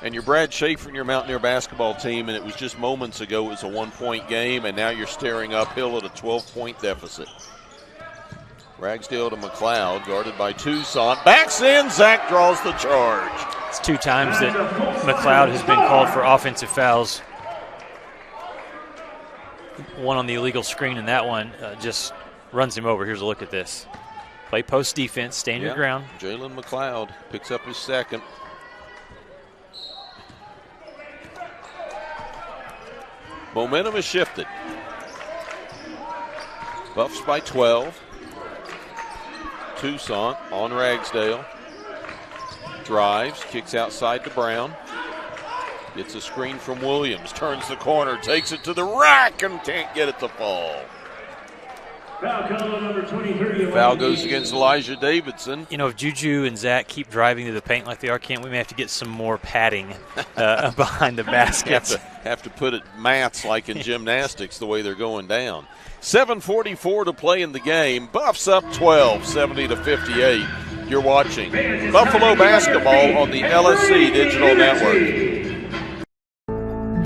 And you're Brad Schaefer and your Mountaineer basketball team, and it was just moments ago it was a 1-point game, and now you're staring uphill at a 12-point deficit. Ragsdale to McLeod, guarded by Toussaint. Backs in, Zach draws the charge. It's 2 times that McLeod has been called for offensive fouls. One on the illegal screen, and that one just runs him over. Here's a look at this. Play post defense, stand your ground. Jalen McLeod picks up his second. Momentum has shifted. Buffs by 12. Toussaint on Ragsdale. Drives, kicks outside to Brown. Gets a screen from Williams, turns the corner, takes it to the rack, and can't get it to fall. Foul goes against Elijah Davidson. You know, if Juju and Zach keep driving to the paint like they are, we may have to get some more padding behind the baskets. have to put it mats like in gymnastics the way they're going down. 7:44 to play in the game. Buffs up 12, 70-58. You're watching Buffalo basketball on the LSC Digital Network.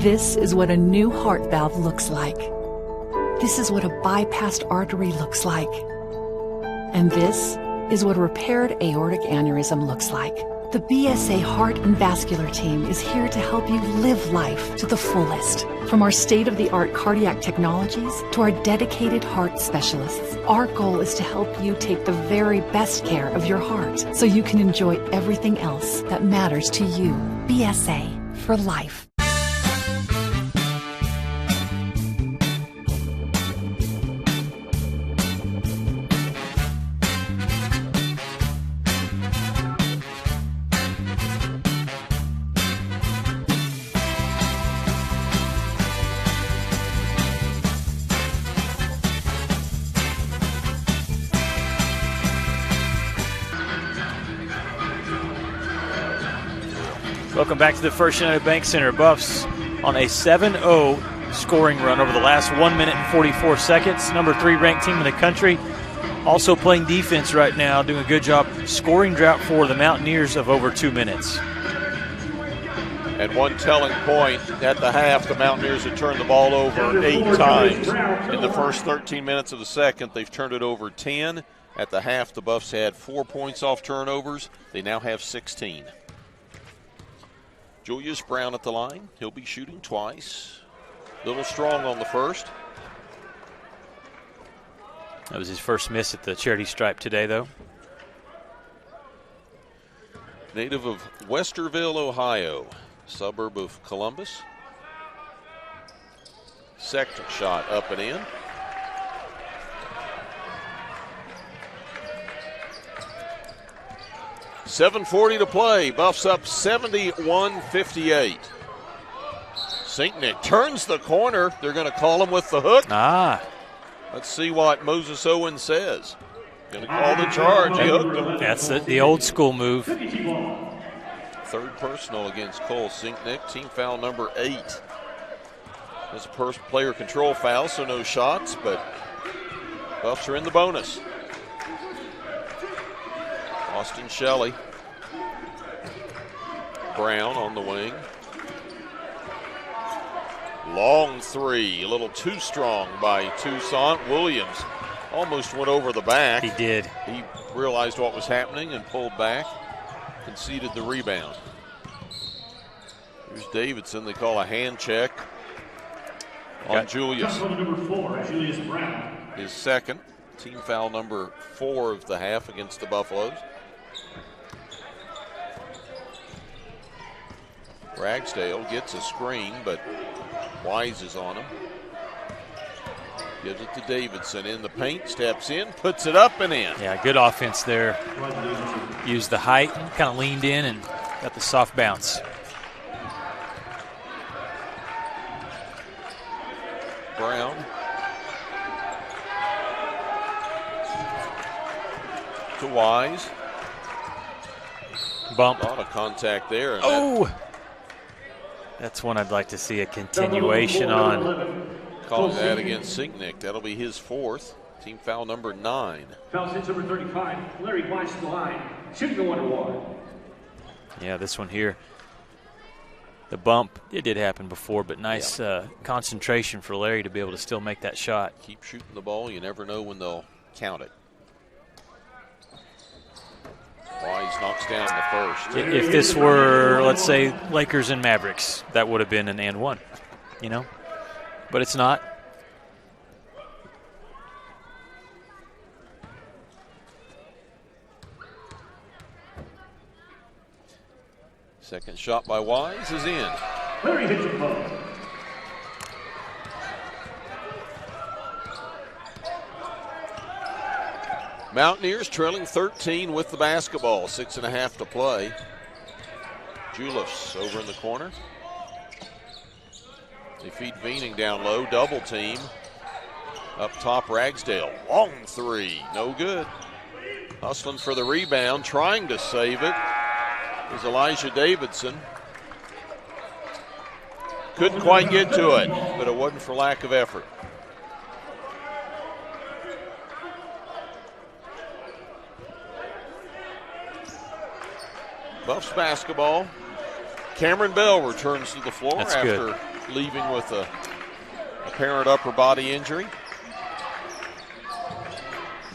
This is what a new heart valve looks like. This is what a bypassed artery looks like. And this is what a repaired aortic aneurysm looks like. The BSA Heart and Vascular team is here to help you live life to the fullest. From our state-of-the-art cardiac technologies to our dedicated heart specialists, our goal is to help you take the very best care of your heart so you can enjoy everything else that matters to you. BSA for life. Welcome back to the First United Bank Center. Buffs on a 7-0 scoring run over the last 1 minute and 44 seconds. Number 3 ranked team in the country. Also playing defense right now, doing a good job. Scoring drought for the Mountaineers of over 2 minutes. At one telling point at the half, the Mountaineers had turned the ball over 8 times. In the first 13 minutes of the second, they've turned it over 10. At the half, the Buffs had 4 points off turnovers. They now have 16. Julius Brown at the line. He'll be shooting twice. Little strong on the first. That was his first miss at the charity stripe today, though. Native of Westerville, Ohio, suburb of Columbus. Second shot up and in. .740 to play. Buffs up 71-58. St. Nick turns the corner. They're going to call him with the hook. Let's see what Moses Owens says. Going to call the charge. He hooked him. That's the old school move. Third personal against Cole St. Nick. Team foul number 8. There's a player control foul, so no shots, but Buffs are in the bonus. Austin Shelley. Brown on the wing. Long three, a little too strong by Toussaint. Williams almost went over the back. He did. He realized what was happening and pulled back, conceded the rebound. Here's Davidson. They call a hand check on Julius. Number 4, Julius Brown. His second. Team foul number 4 of the half against the Buffaloes. Ragsdale gets a screen, but Wise is on him. Gives it to Davidson in the paint, steps in, puts it up and in. Yeah, good offense there. Used the height, kind of leaned in and got the soft bounce. Brown. To Wise. Bump. A lot of contact there. And oh! That's one I'd like to see a continuation on. Called that against Signick. That'll be his 4th. Team foul number 9. Foul since number 35, Larry Wise to the line. Shooting the 1-1. Yeah, this one here. The bump, it did happen before, but nice concentration for Larry to be able to still make that shot. Keep shooting the ball. You never know when they'll count it. Wise knocks down the first. If this were, let's say, Lakers and Mavericks, that would have been an and one, you know? But it's not. Second shot by Wise is in. Larry hits it low. Mountaineers trailing 13 with the basketball. 6.5 to play. Julius over in the corner. They feed Veening down low, double team. Up top, Ragsdale. Long three, no good. Hustling for the rebound, trying to save it is Elijah Davidson. Couldn't quite get to it, but it wasn't for lack of effort. Buffs basketball. Cameron Bell returns to the floor after leaving with a apparent upper body injury.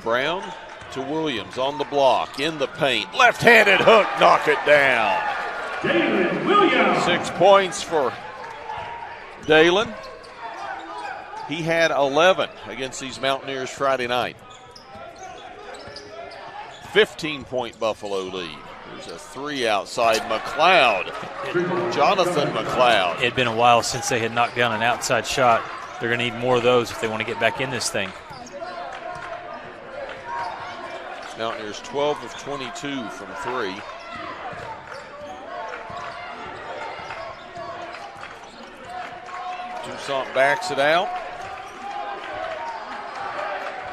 Brown to Williams on the block, in the paint. Left-handed hook, knock it down. Dalen Williams. 6 points for Dalen. He had 11 against these Mountaineers Friday night. 15-point Buffalo lead. There's a 3 outside. McLeod. Jonathan McLeod. It had been a while since they had knocked down an outside shot. They're going to need more of those if they want to get back in this thing. Mountaineers 12 of 22 from 3. Toussaint backs it out.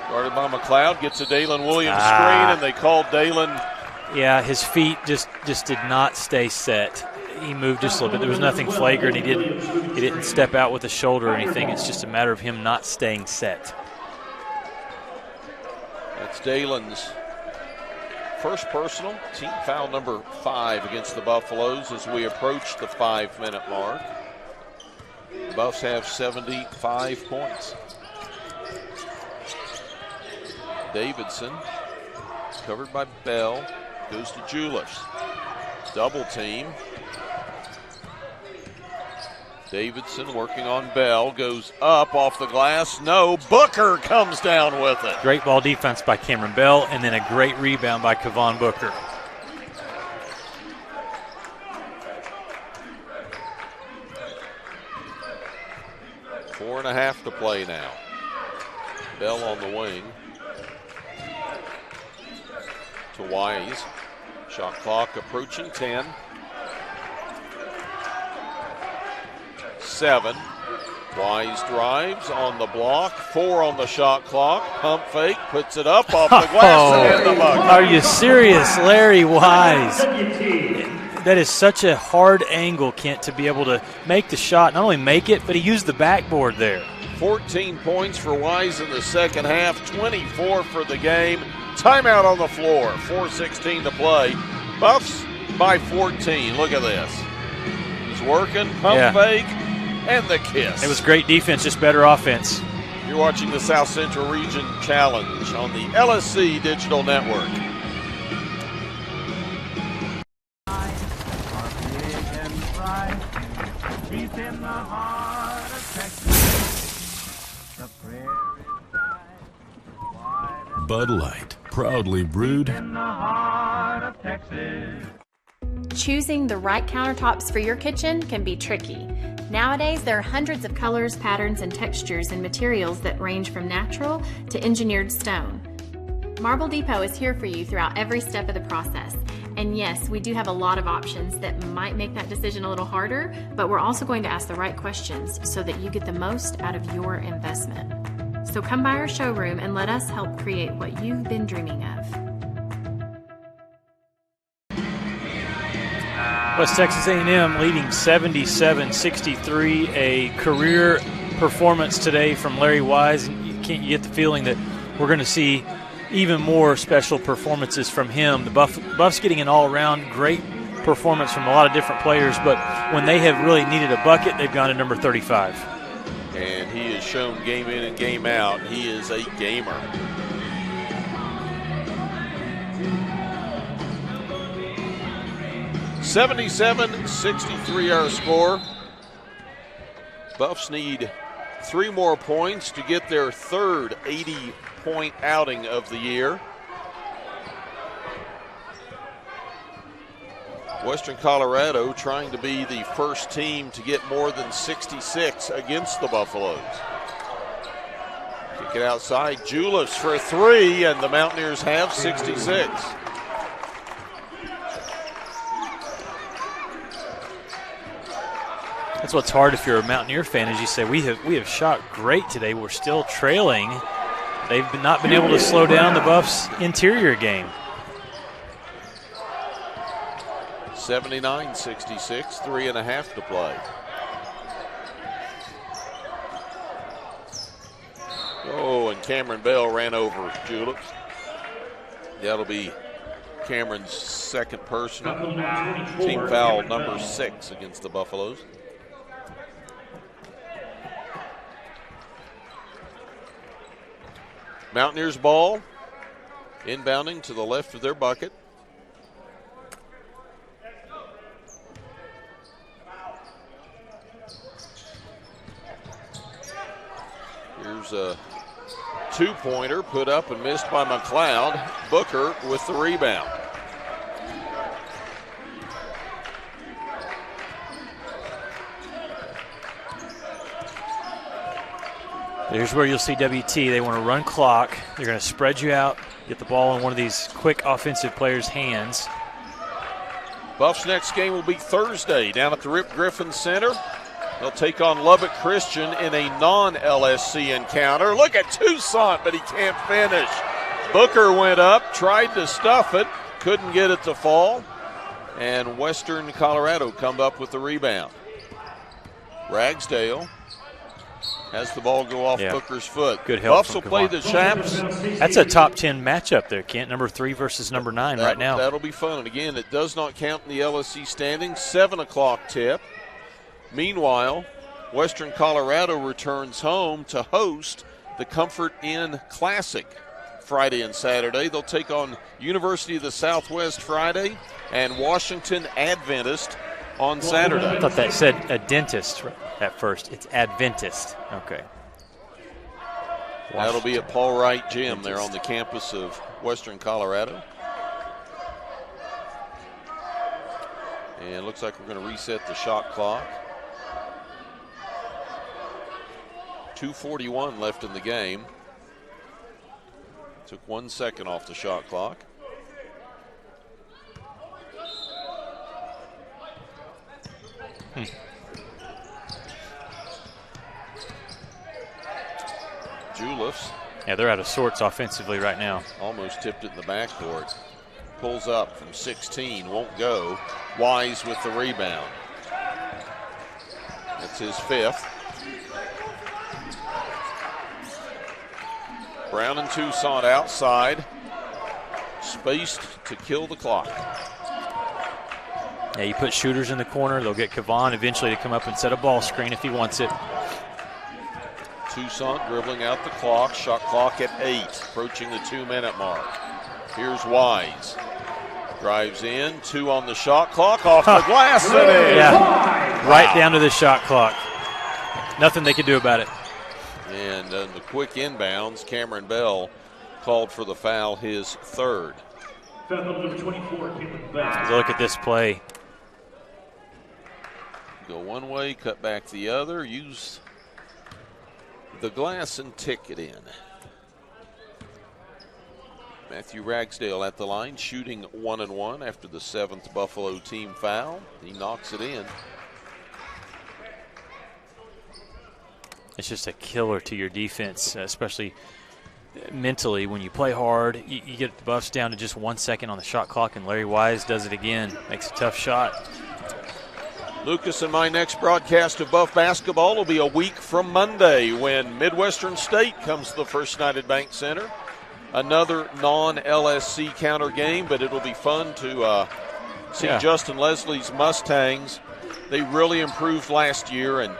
Guarded by McLeod, gets a Dalen Williams screen, and they called Dalen. Yeah, his feet just did not stay set. He moved just a little bit. There was nothing flagrant. He didn't step out with the shoulder or anything. It's just a matter of him not staying set. That's Dalen's first personal, team foul number 5 against the Buffaloes as we approach the 5-minute mark. The Buffs have 75 points. Davidson, covered by Bell, goes to Julius. Double team. Davidson working on Bell, goes up off the glass. No, Booker comes down with it. Great ball defense by Cameron Bell, and then a great rebound by Kevon Booker. Four and a half to play now. Bell on the wing. To Wise. Shot clock approaching 10. 7. Wise drives on the block. 4 on the shot clock. Pump fake, puts it up off the glass and the bucket. Are you serious, Larry Wise? That is such a hard angle, Kent, to be able to make the shot. Not only make it, but he used the backboard there. 14 points for Wise in the second half. 24 for the game. Timeout on the floor. 4:16 to play. Buffs by 14. Look at this. He's working, pump fake, and the kiss. It was great defense, just better offense. You're watching the South Central Region Challenge on the LSC Digital Network. Bud Light, proudly brewed in the heart of Texas. Choosing the right countertops for your kitchen can be tricky. Nowadays, there are hundreds of colors, patterns, and textures and materials that range from natural to engineered stone. Marble Depot is here for you throughout every step of the process. And yes, we do have a lot of options that might make that decision a little harder, but we're also going to ask the right questions so that you get the most out of your investment. So come by our showroom and let us help create what you've been dreaming of. West Texas A&M leading 77-63, a career performance today from Larry Wise. And you get the feeling that we're going to see even more special performances from him. The Buffs getting an all-around great performance from a lot of different players, but when they have really needed a bucket, they've gone to number 35. And he has shown game in and game out he is a gamer. (77-63) our score. Buffs need 3 more points to get their third 80-point outing of the year. Western Colorado trying to be the first team to get more than 66 against the Buffaloes. Kick it outside, Julius for 3, and the Mountaineers have 66. That's what's hard if you're a Mountaineer fan, as you say, we have shot great today. We're still trailing. They've not been able to slow down the Buffs' interior game. 79-66, 3.5 to play. Oh, and Cameron Bell ran over Julius. That'll be Cameron's second personal. Team foul number 6 against the Buffaloes. Mountaineers ball, inbounding to the left of their bucket. Here's a 2-pointer put up and missed by McLeod. Booker with the rebound. Here's where you'll see WT. They want to run clock. They're going to spread you out, get the ball in one of these quick offensive players' hands. Buffs' next game will be Thursday down at the Rip Griffin Center. They'll take on Lubbock Christian in a non-LSC encounter. Look at Toussaint, but he can't finish. Booker went up, tried to stuff it, couldn't get it to fall. And Western Colorado come up with the rebound. Ragsdale has the ball go off Booker's foot. Good help. Buffs will play the Chaps. That's a top 10 matchup there, Kent. Number 3 versus number 9 right now. That'll be fun. And again, it does not count in the LSC standings. 7 o'clock tip. Meanwhile, Western Colorado returns home to host the Comfort Inn Classic Friday and Saturday. They'll take on University of the Southwest Friday and Washington Adventist on Saturday. I thought that said a dentist at first. It's Adventist. Okay. That'll be at Paul Wright Gym there on the campus of Western Colorado. And it looks like we're going to reset the shot clock. 2:41 left in the game. Took 1 second off the shot clock. Julius. Yeah, they're out of sorts offensively right now. Almost tipped it in the backcourt. Pulls up from 16, won't go. Wise with the rebound. That's his 5th. Brown and Toussaint outside. Spaced to kill the clock. Yeah, you put shooters in the corner. They'll get Kavan eventually to come up and set a ball screen if he wants it. Toussaint dribbling out the clock. Shot clock at 8, approaching the 2-minute mark. Here's Wise. Drives in, 2 on the shot clock, off the glass and in. Yeah, right down to the shot clock. Nothing they could do about it. And the quick inbounds, Cameron Bell called for the foul, his 3rd. Look at this play. Go one way, cut back the other, use the glass and tick it in. Matthew Ragsdale at the line, shooting 1-1 after the 7th Buffalo team foul. He knocks it in. It's just a killer to your defense, especially mentally when you play hard. You get the Buffs down to just 1 second on the shot clock, and Larry Wise does it again. Makes a tough shot. Lucas, and my next broadcast of Buff basketball will be a week from Monday when Midwestern State comes to the First United Bank Center. Another non-LSC counter game, but it'll be fun to see Justin Leslie's Mustangs. They really improved last year, and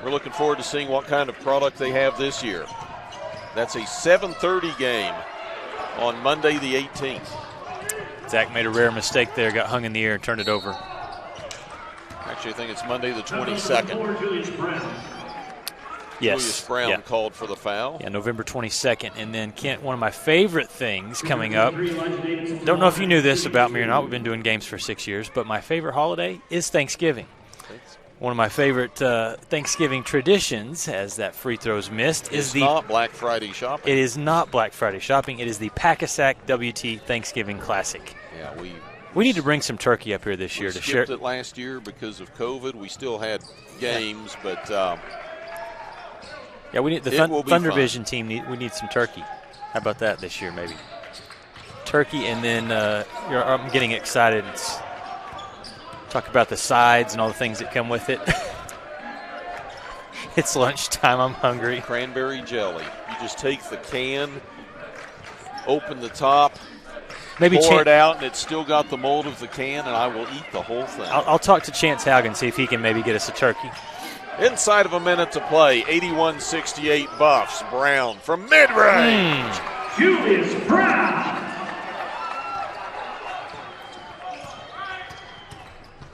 we're looking forward to seeing what kind of product they have this year. That's a 7:30 game on Monday the 18th. Zach made a rare mistake there, got hung in the air and turned it over. Actually, I think it's Monday the 22nd. Yes. Julius Brown called for the foul. Yeah, November 22nd. And then, Kent, one of my favorite things coming up, don't know if you knew this about me or not, we've been doing games for 6 years, but my favorite holiday is Thanksgiving. One of my favorite Thanksgiving traditions, as that free throw's missed, is not Black Friday shopping. It is not Black Friday shopping. It is the Pack-A-Sack WT Thanksgiving Classic. Yeah, we need to bring some turkey up here this year to share. We skipped it last year because of COVID. We still had games, but yeah, we need the Thunder Vision team. We need some turkey. How about that this year, maybe? Turkey, and then I'm getting excited. Talk about the sides and all the things that come with it. It's lunchtime. I'm hungry. Cranberry jelly. You just take the can, open the top, pour it out, and it's still got the mold of the can, and I will eat the whole thing. I'll talk to Chance Haugen, see if he can maybe get us a turkey. Inside of a minute to play, 81-68 Buffs. Brown from mid-range. Julius Brown.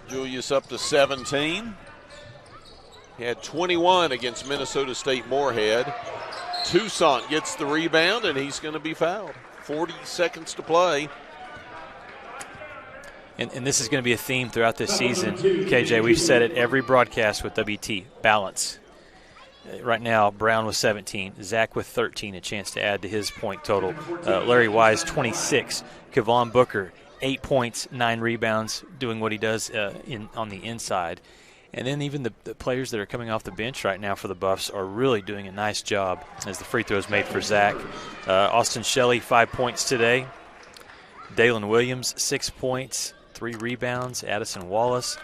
Julius up to 17. He had 21 against Minnesota State Moorhead. Toussaint gets the rebound, and he's going to be fouled. 40 seconds to play. And this is going to be a theme throughout this season. KJ, we've said it every broadcast with WT, balance. Right now, Brown with 17, Zach with 13, a chance to add to his point total. Larry Wise, 26. Kevon Booker, 8 points, 9 rebounds, doing what he does on the inside. And then even the players that are coming off the bench right now for the Buffs are really doing a nice job as the free throws made for Zach. Austin Shelley, 5 points today. Dalen Williams, 6 points, 3 rebounds. Addison Wallace.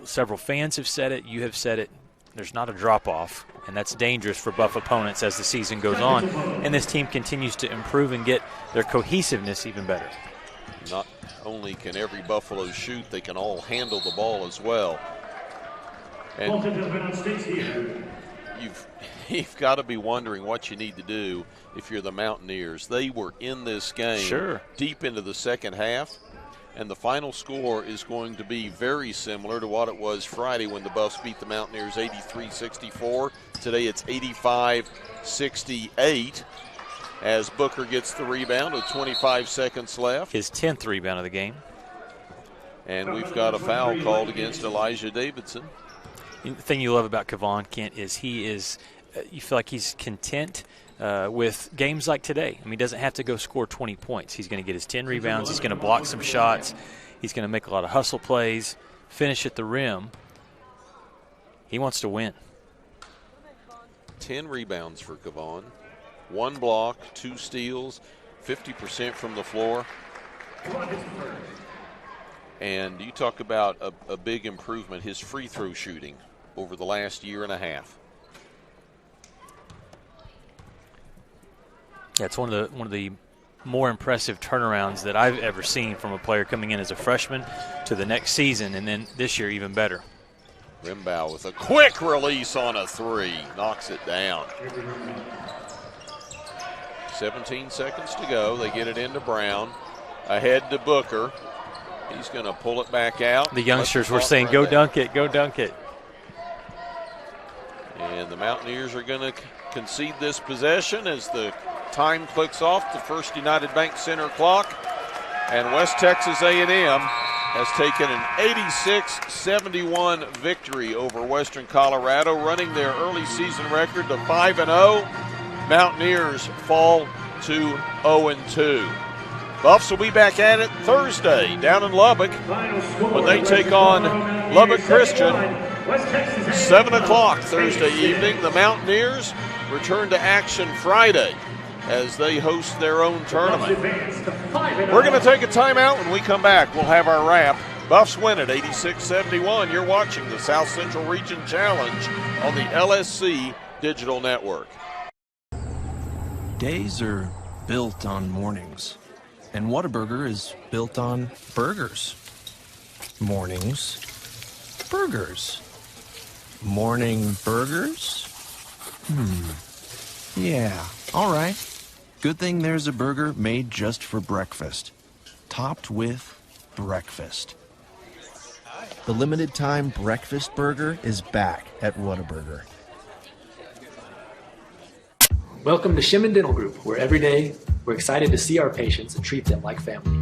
Several fans have said it. You have said it. There's not a drop-off, and that's dangerous for Buff opponents as the season goes on. And this team continues to improve and get their cohesiveness even better. Not only can every Buffalo shoot, they can all handle the ball as well. And you've got to be wondering what you need to do if you're the Mountaineers. They were in this game deep into the second half, and the final score is going to be very similar to what it was Friday when the Buffs beat the Mountaineers 83-64. Today it's 85-68 as Booker gets the rebound with 25 seconds left. His 10th rebound of the game. And we've got a foul called against Elijah Davidson. The thing you love about Kevon, Kent, is you feel like he's content with games like today. I mean, he doesn't have to go score 20 points. He's going to get his 10 rebounds. He's going to block some shots. He's going to make a lot of hustle plays, finish at the rim. He wants to win. 10 rebounds for Kevon. 1 block, 2 steals, 50% from the floor. And you talk about a big improvement, his free throw shooting over the last year and a half. Yeah, it's one of the more impressive turnarounds that I've ever seen from a player coming in as a freshman to the next season, and then this year even better. Rimbaugh with a quick release on a 3, knocks it down. 17 seconds to go. They get it into Brown. Ahead to Booker. He's going to pull it back out. The youngsters were saying, go dunk it, go dunk it. And the Mountaineers are going to concede this possession as the time clicks off the First United Bank Center clock. And West Texas A&M has taken an 86-71 victory over Western Colorado, running their early season record to 5-0. Mountaineers fall to 0-2. Buffs will be back at it Thursday down in Lubbock when they take on Lubbock Christian. 7 o'clock Thursday evening. The Mountaineers return to action Friday as they host their own tournament. We're going to take a timeout. When we come back, we'll have our wrap. Buffs win at 86-71. You're watching the South Central Region Challenge on the LSC Digital Network. Days are built on mornings, and Whataburger is built on burgers. Mornings, burgers. Morning burgers? Yeah, all right. Good thing there's a burger made just for breakfast, topped with breakfast. The limited time breakfast burger is back at Whataburger. Welcome to Shimon Dental Group, where every day we're excited to see our patients and treat them like family.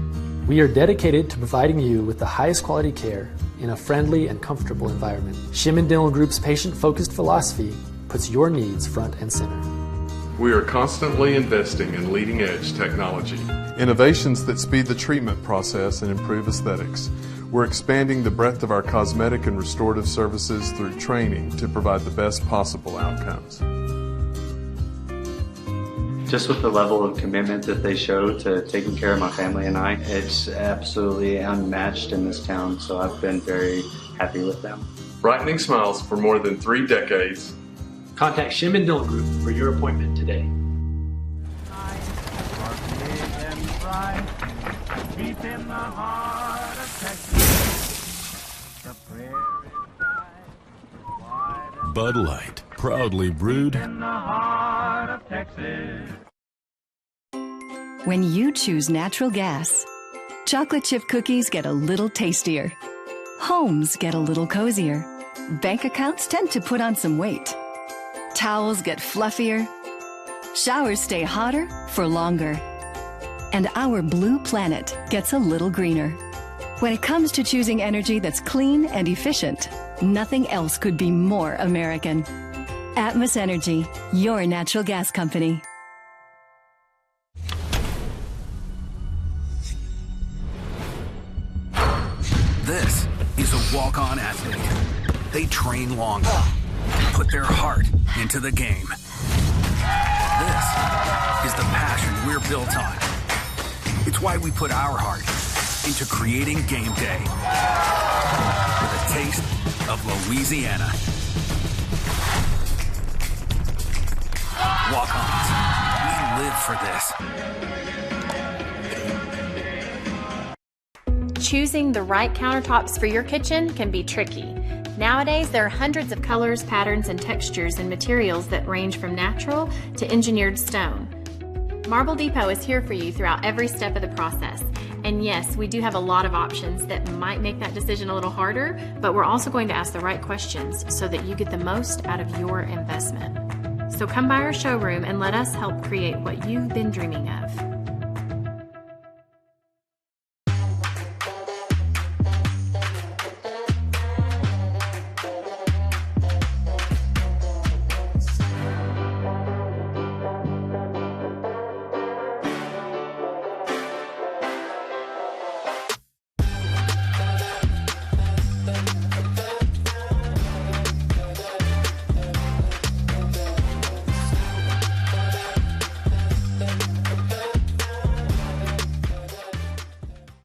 We are dedicated to providing you with the highest quality care in a friendly and comfortable environment. Shimon Dental Group's patient-focused philosophy puts your needs front and center. We are constantly investing in leading-edge technology. Innovations that speed the treatment process and improve aesthetics. We're expanding the breadth of our cosmetic and restorative services through training to provide the best possible outcomes. Just with the level of commitment that they show to taking care of my family and I, it's absolutely unmatched in this town, so I've been very happy with them. Brightening smiles for more than 3 decades. Contact Shimon Dental Group for your appointment today. Deep in the heart of Texas, the prairie Bud Light, proudly brewed in the heart of Texas. When you choose natural gas, chocolate chip cookies get a little tastier. Homes get a little cozier. Bank accounts tend to put on some weight. Towels get fluffier. Showers stay hotter for longer. And our blue planet gets a little greener. When it comes to choosing energy that's clean and efficient, nothing else could be more American. Atmos Energy, your natural gas company. This is a walk-on athlete. They train longer, put their heart into the game. This is the passion we're built on. It's why we put our heart into creating game day with a taste of Louisiana. Walk-ons, we live for this. Choosing the right countertops for your kitchen can be tricky. Nowadays, there are hundreds of colors, patterns, and textures and materials that range from natural to engineered stone. Marble Depot is here for you throughout every step of the process. And yes, we do have a lot of options that might make that decision a little harder, but we're also going to ask the right questions so that you get the most out of your investment. So come by our showroom and let us help create what you've been dreaming of.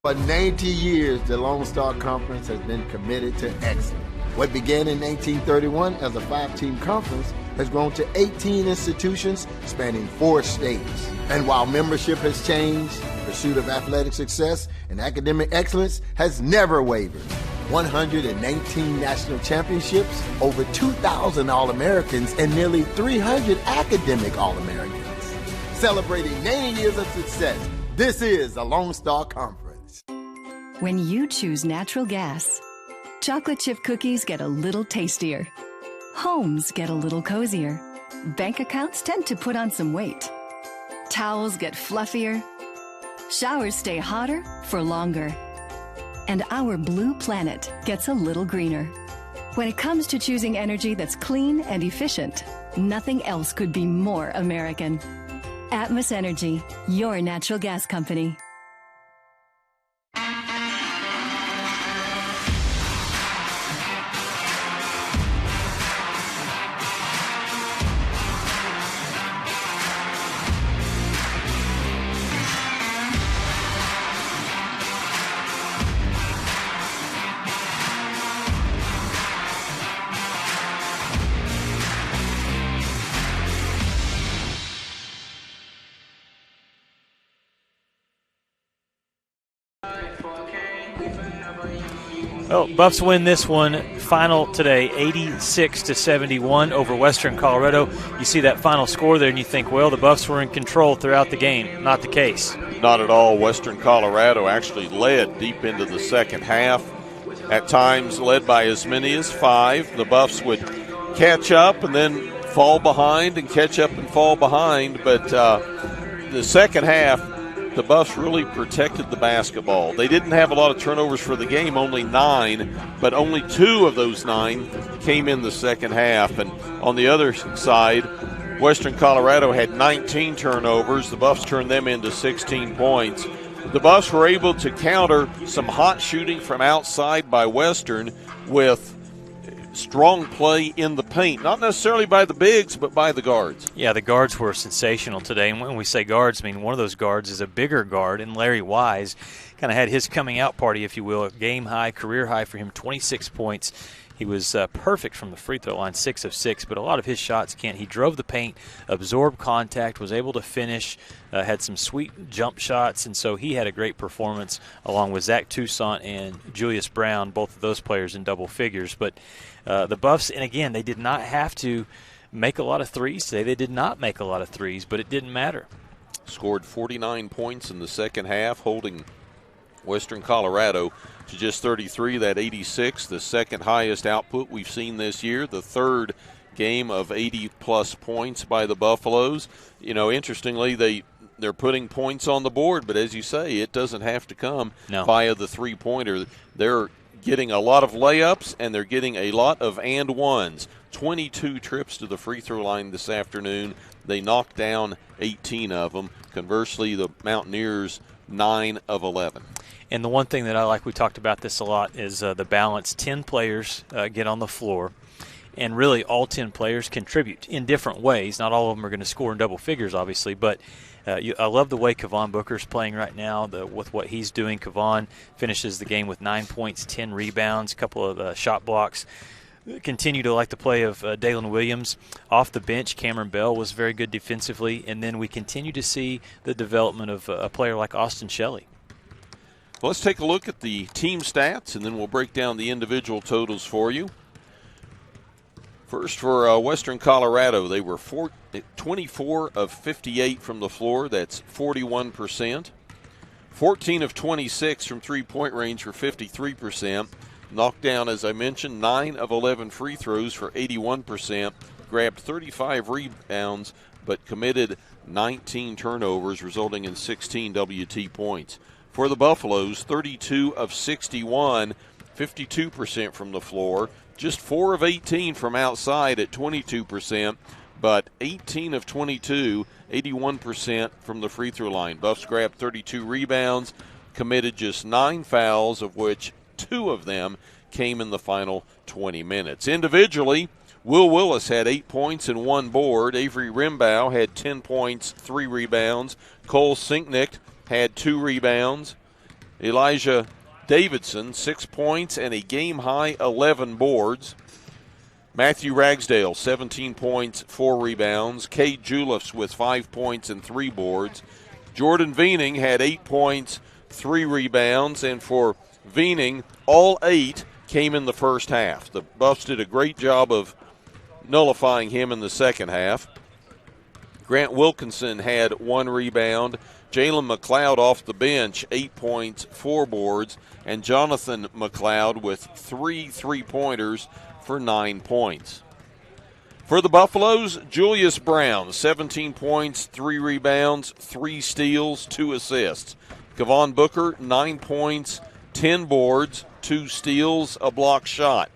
For 90 years, the Lone Star Conference has been committed to excellence. What began in 1931 as a 5-team conference has grown to 18 institutions spanning 4 states. And while membership has changed, the pursuit of athletic success and academic excellence has never wavered. 119 national championships, over 2,000 All-Americans, and nearly 300 academic All-Americans. Celebrating 90 years of success, this is the Lone Star Conference. When you choose natural gas, chocolate chip cookies get a little tastier. Homes get a little cozier. Bank accounts tend to put on some weight. Towels get fluffier. Showers stay hotter for longer. and our blue planet gets a little greener. When it comes to choosing energy that's clean and efficient, nothing else could be more American. Atmos Energy, your natural gas company. Well, Buffs win this one. Final today, 86-71 over Western Colorado. You see that final score there, and you think, well, the Buffs were in control throughout the game. Not the case. Not at all. Western Colorado actually led deep into the second half. At times led by as many as 5. The Buffs would catch up and then fall behind and catch up and fall behind. But the second half, the Buffs really protected the basketball. They didn't have a lot of turnovers for the game, only 9, but only 2 of those 9 came in the second half. And on the other side, Western Colorado had 19 turnovers. The Buffs turned them into 16 points. The Buffs were able to counter some hot shooting from outside by Western with strong play in the paint, not necessarily by the bigs, but by the guards. Yeah, the guards were sensational today. And when we say guards, I mean one of those guards is a bigger guard, and Larry Wise kind of had his coming out party, if you will, a game high, career high for him, 26 points. He was perfect from the free throw line, 6 of 6, but a lot of his shots can't. He drove the paint, absorbed contact, was able to finish, had some sweet jump shots, and so he had a great performance along with Zach Toussaint and Julius Brown, both of those players in double figures. But the Buffs, and again, they did not have to make a lot of threes today. They did not make a lot of threes, but it didn't matter. Scored 49 points in the second half, holding Western Colorado to just 33, that 86, the second highest output we've seen this year, the third game of 80-plus points by the Buffaloes. You know, interestingly, they're putting points on the board, but as you say, it doesn't have to come via the three-pointer. They're getting a lot of layups, and they're getting a lot of and ones. 22 trips to the free throw line this afternoon. They knocked down 18 of them. Conversely, the Mountaineers, 9 of 11. And the one thing that I like, we talked about this a lot, is the balance. 10 players get on the floor, and really all 10 players contribute in different ways. Not all of them are going to score in double figures, obviously, but I love the way Kevon Booker's playing right now with what he's doing. Kevon finishes the game with 9 points, 10 rebounds, a couple of shot blocks. Continue to like the play of Dalen Williams. Off the bench, Cameron Bell was very good defensively, and then we continue to see the development of a player like Austin Shelley. Well, let's take a look at the team stats, and then we'll break down the individual totals for you. First, for Western Colorado, they were 24 of 58 from the floor. That's 41%. 14 of 26 from three-point range for 53%. Knocked down, as I mentioned, 9 of 11 free throws for 81%. Grabbed 35 rebounds, but committed 19 turnovers, resulting in 16 WT points. For the Buffaloes, 32 of 61, 52% from the floor. Just 4 of 18 from outside at 22%, but 18 of 22, 81% from the free throw line. Buffs grabbed 32 rebounds, committed just 9 fouls, of which 2 of them came in the final 20 minutes. Individually, Will Willis had 8 points and 1 board. Avery Rimbaugh had 10 points, 3 rebounds. Cole Sinknick had 2 rebounds. Elijah Davidson, 6 points and a game-high 11 boards. Matthew Ragsdale, 17 points, 4 rebounds. Cade Juliffs with 5 points and 3 boards. Jordan Veening had 8 points, 3 rebounds. And for Veening, all 8 came in the first half. The Buffs did a great job of nullifying him in the second half. Grant Wilkinson had 1 rebound. Jalen McLeod off the bench, 8 points, 4 boards. And Jonathan McLeod with 3 3-pointers for 9 points. For the Buffaloes, Julius Brown, 17 points, 3 rebounds, 3 steals, 2 assists. Kevon Booker, 9 points, 10 boards, 2 steals, a block shot.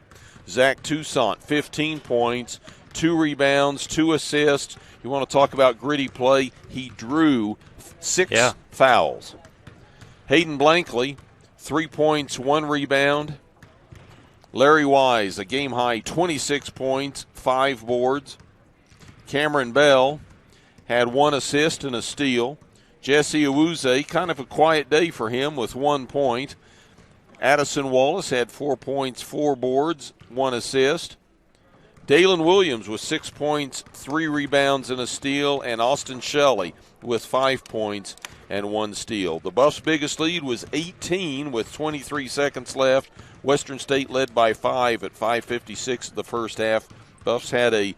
Zach Toussaint, 15 points, 2 rebounds, 2 assists. You want to talk about gritty play? He drew 6 fouls. Hayden Blankley, 3 points, 1 rebound. Larry Wise, a game-high 26 points, 5 boards. Cameron Bell had 1 assist and a steal. Jesse Awuzie, kind of a quiet day for him with 1 point. Addison Wallace had 4 points, 4 boards, 1 assist. Dalen Williams with 6 points, 3 rebounds and a steal, and Austin Shelley with 5 points and 1 steal. The Buffs' biggest lead was 18 with 23 seconds left. Western State led by 5 at 5:56 of the first half. Buffs had a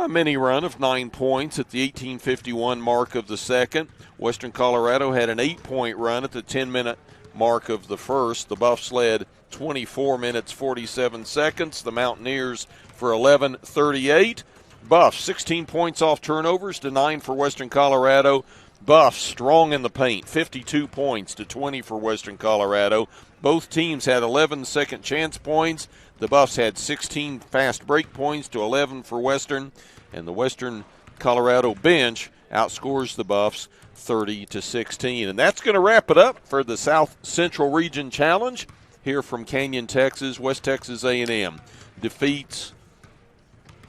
mini run of 9 points at the 18:51 mark of the second. Western Colorado had an 8-point run at the 10-minute mark of the first. The Buffs led 24 minutes, 47 seconds. The Mountaineers for 11:38. Buffs 16 points off turnovers to 9 for Western Colorado. Buffs strong in the paint, 52 points to 20 for Western Colorado. Both teams had 11 second chance points. The Buffs had 16 fast break points to 11 for Western, and the Western Colorado bench outscores the Buffs 30-16. And that's going to wrap it up for the South Central Region Challenge here from Canyon, Texas. West Texas A&M defeats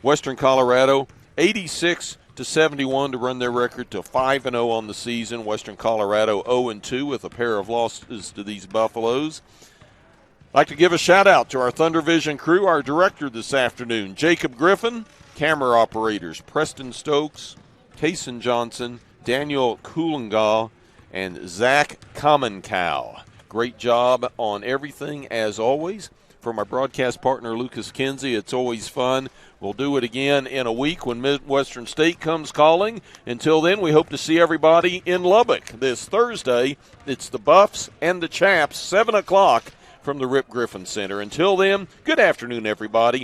Western Colorado 86-71 to run their record to 5-0 on the season. Western Colorado 0-2 with a pair of losses to these Buffaloes. I'd like to give a shout-out to our Thunder Vision crew, our director this afternoon, Jacob Griffin, camera operators, Preston Stokes, Kaysen Johnson, Daniel Kulingaw, and Zach Kamenkow. Great job on everything, as always. For my broadcast partner, Lucas Kinsey, it's always fun. We'll do it again in a week when Midwestern State comes calling. Until then, we hope to see everybody in Lubbock this Thursday. It's the Buffs and the Chaps, 7 o'clock from the Rip Griffin Center. Until then, good afternoon, everybody.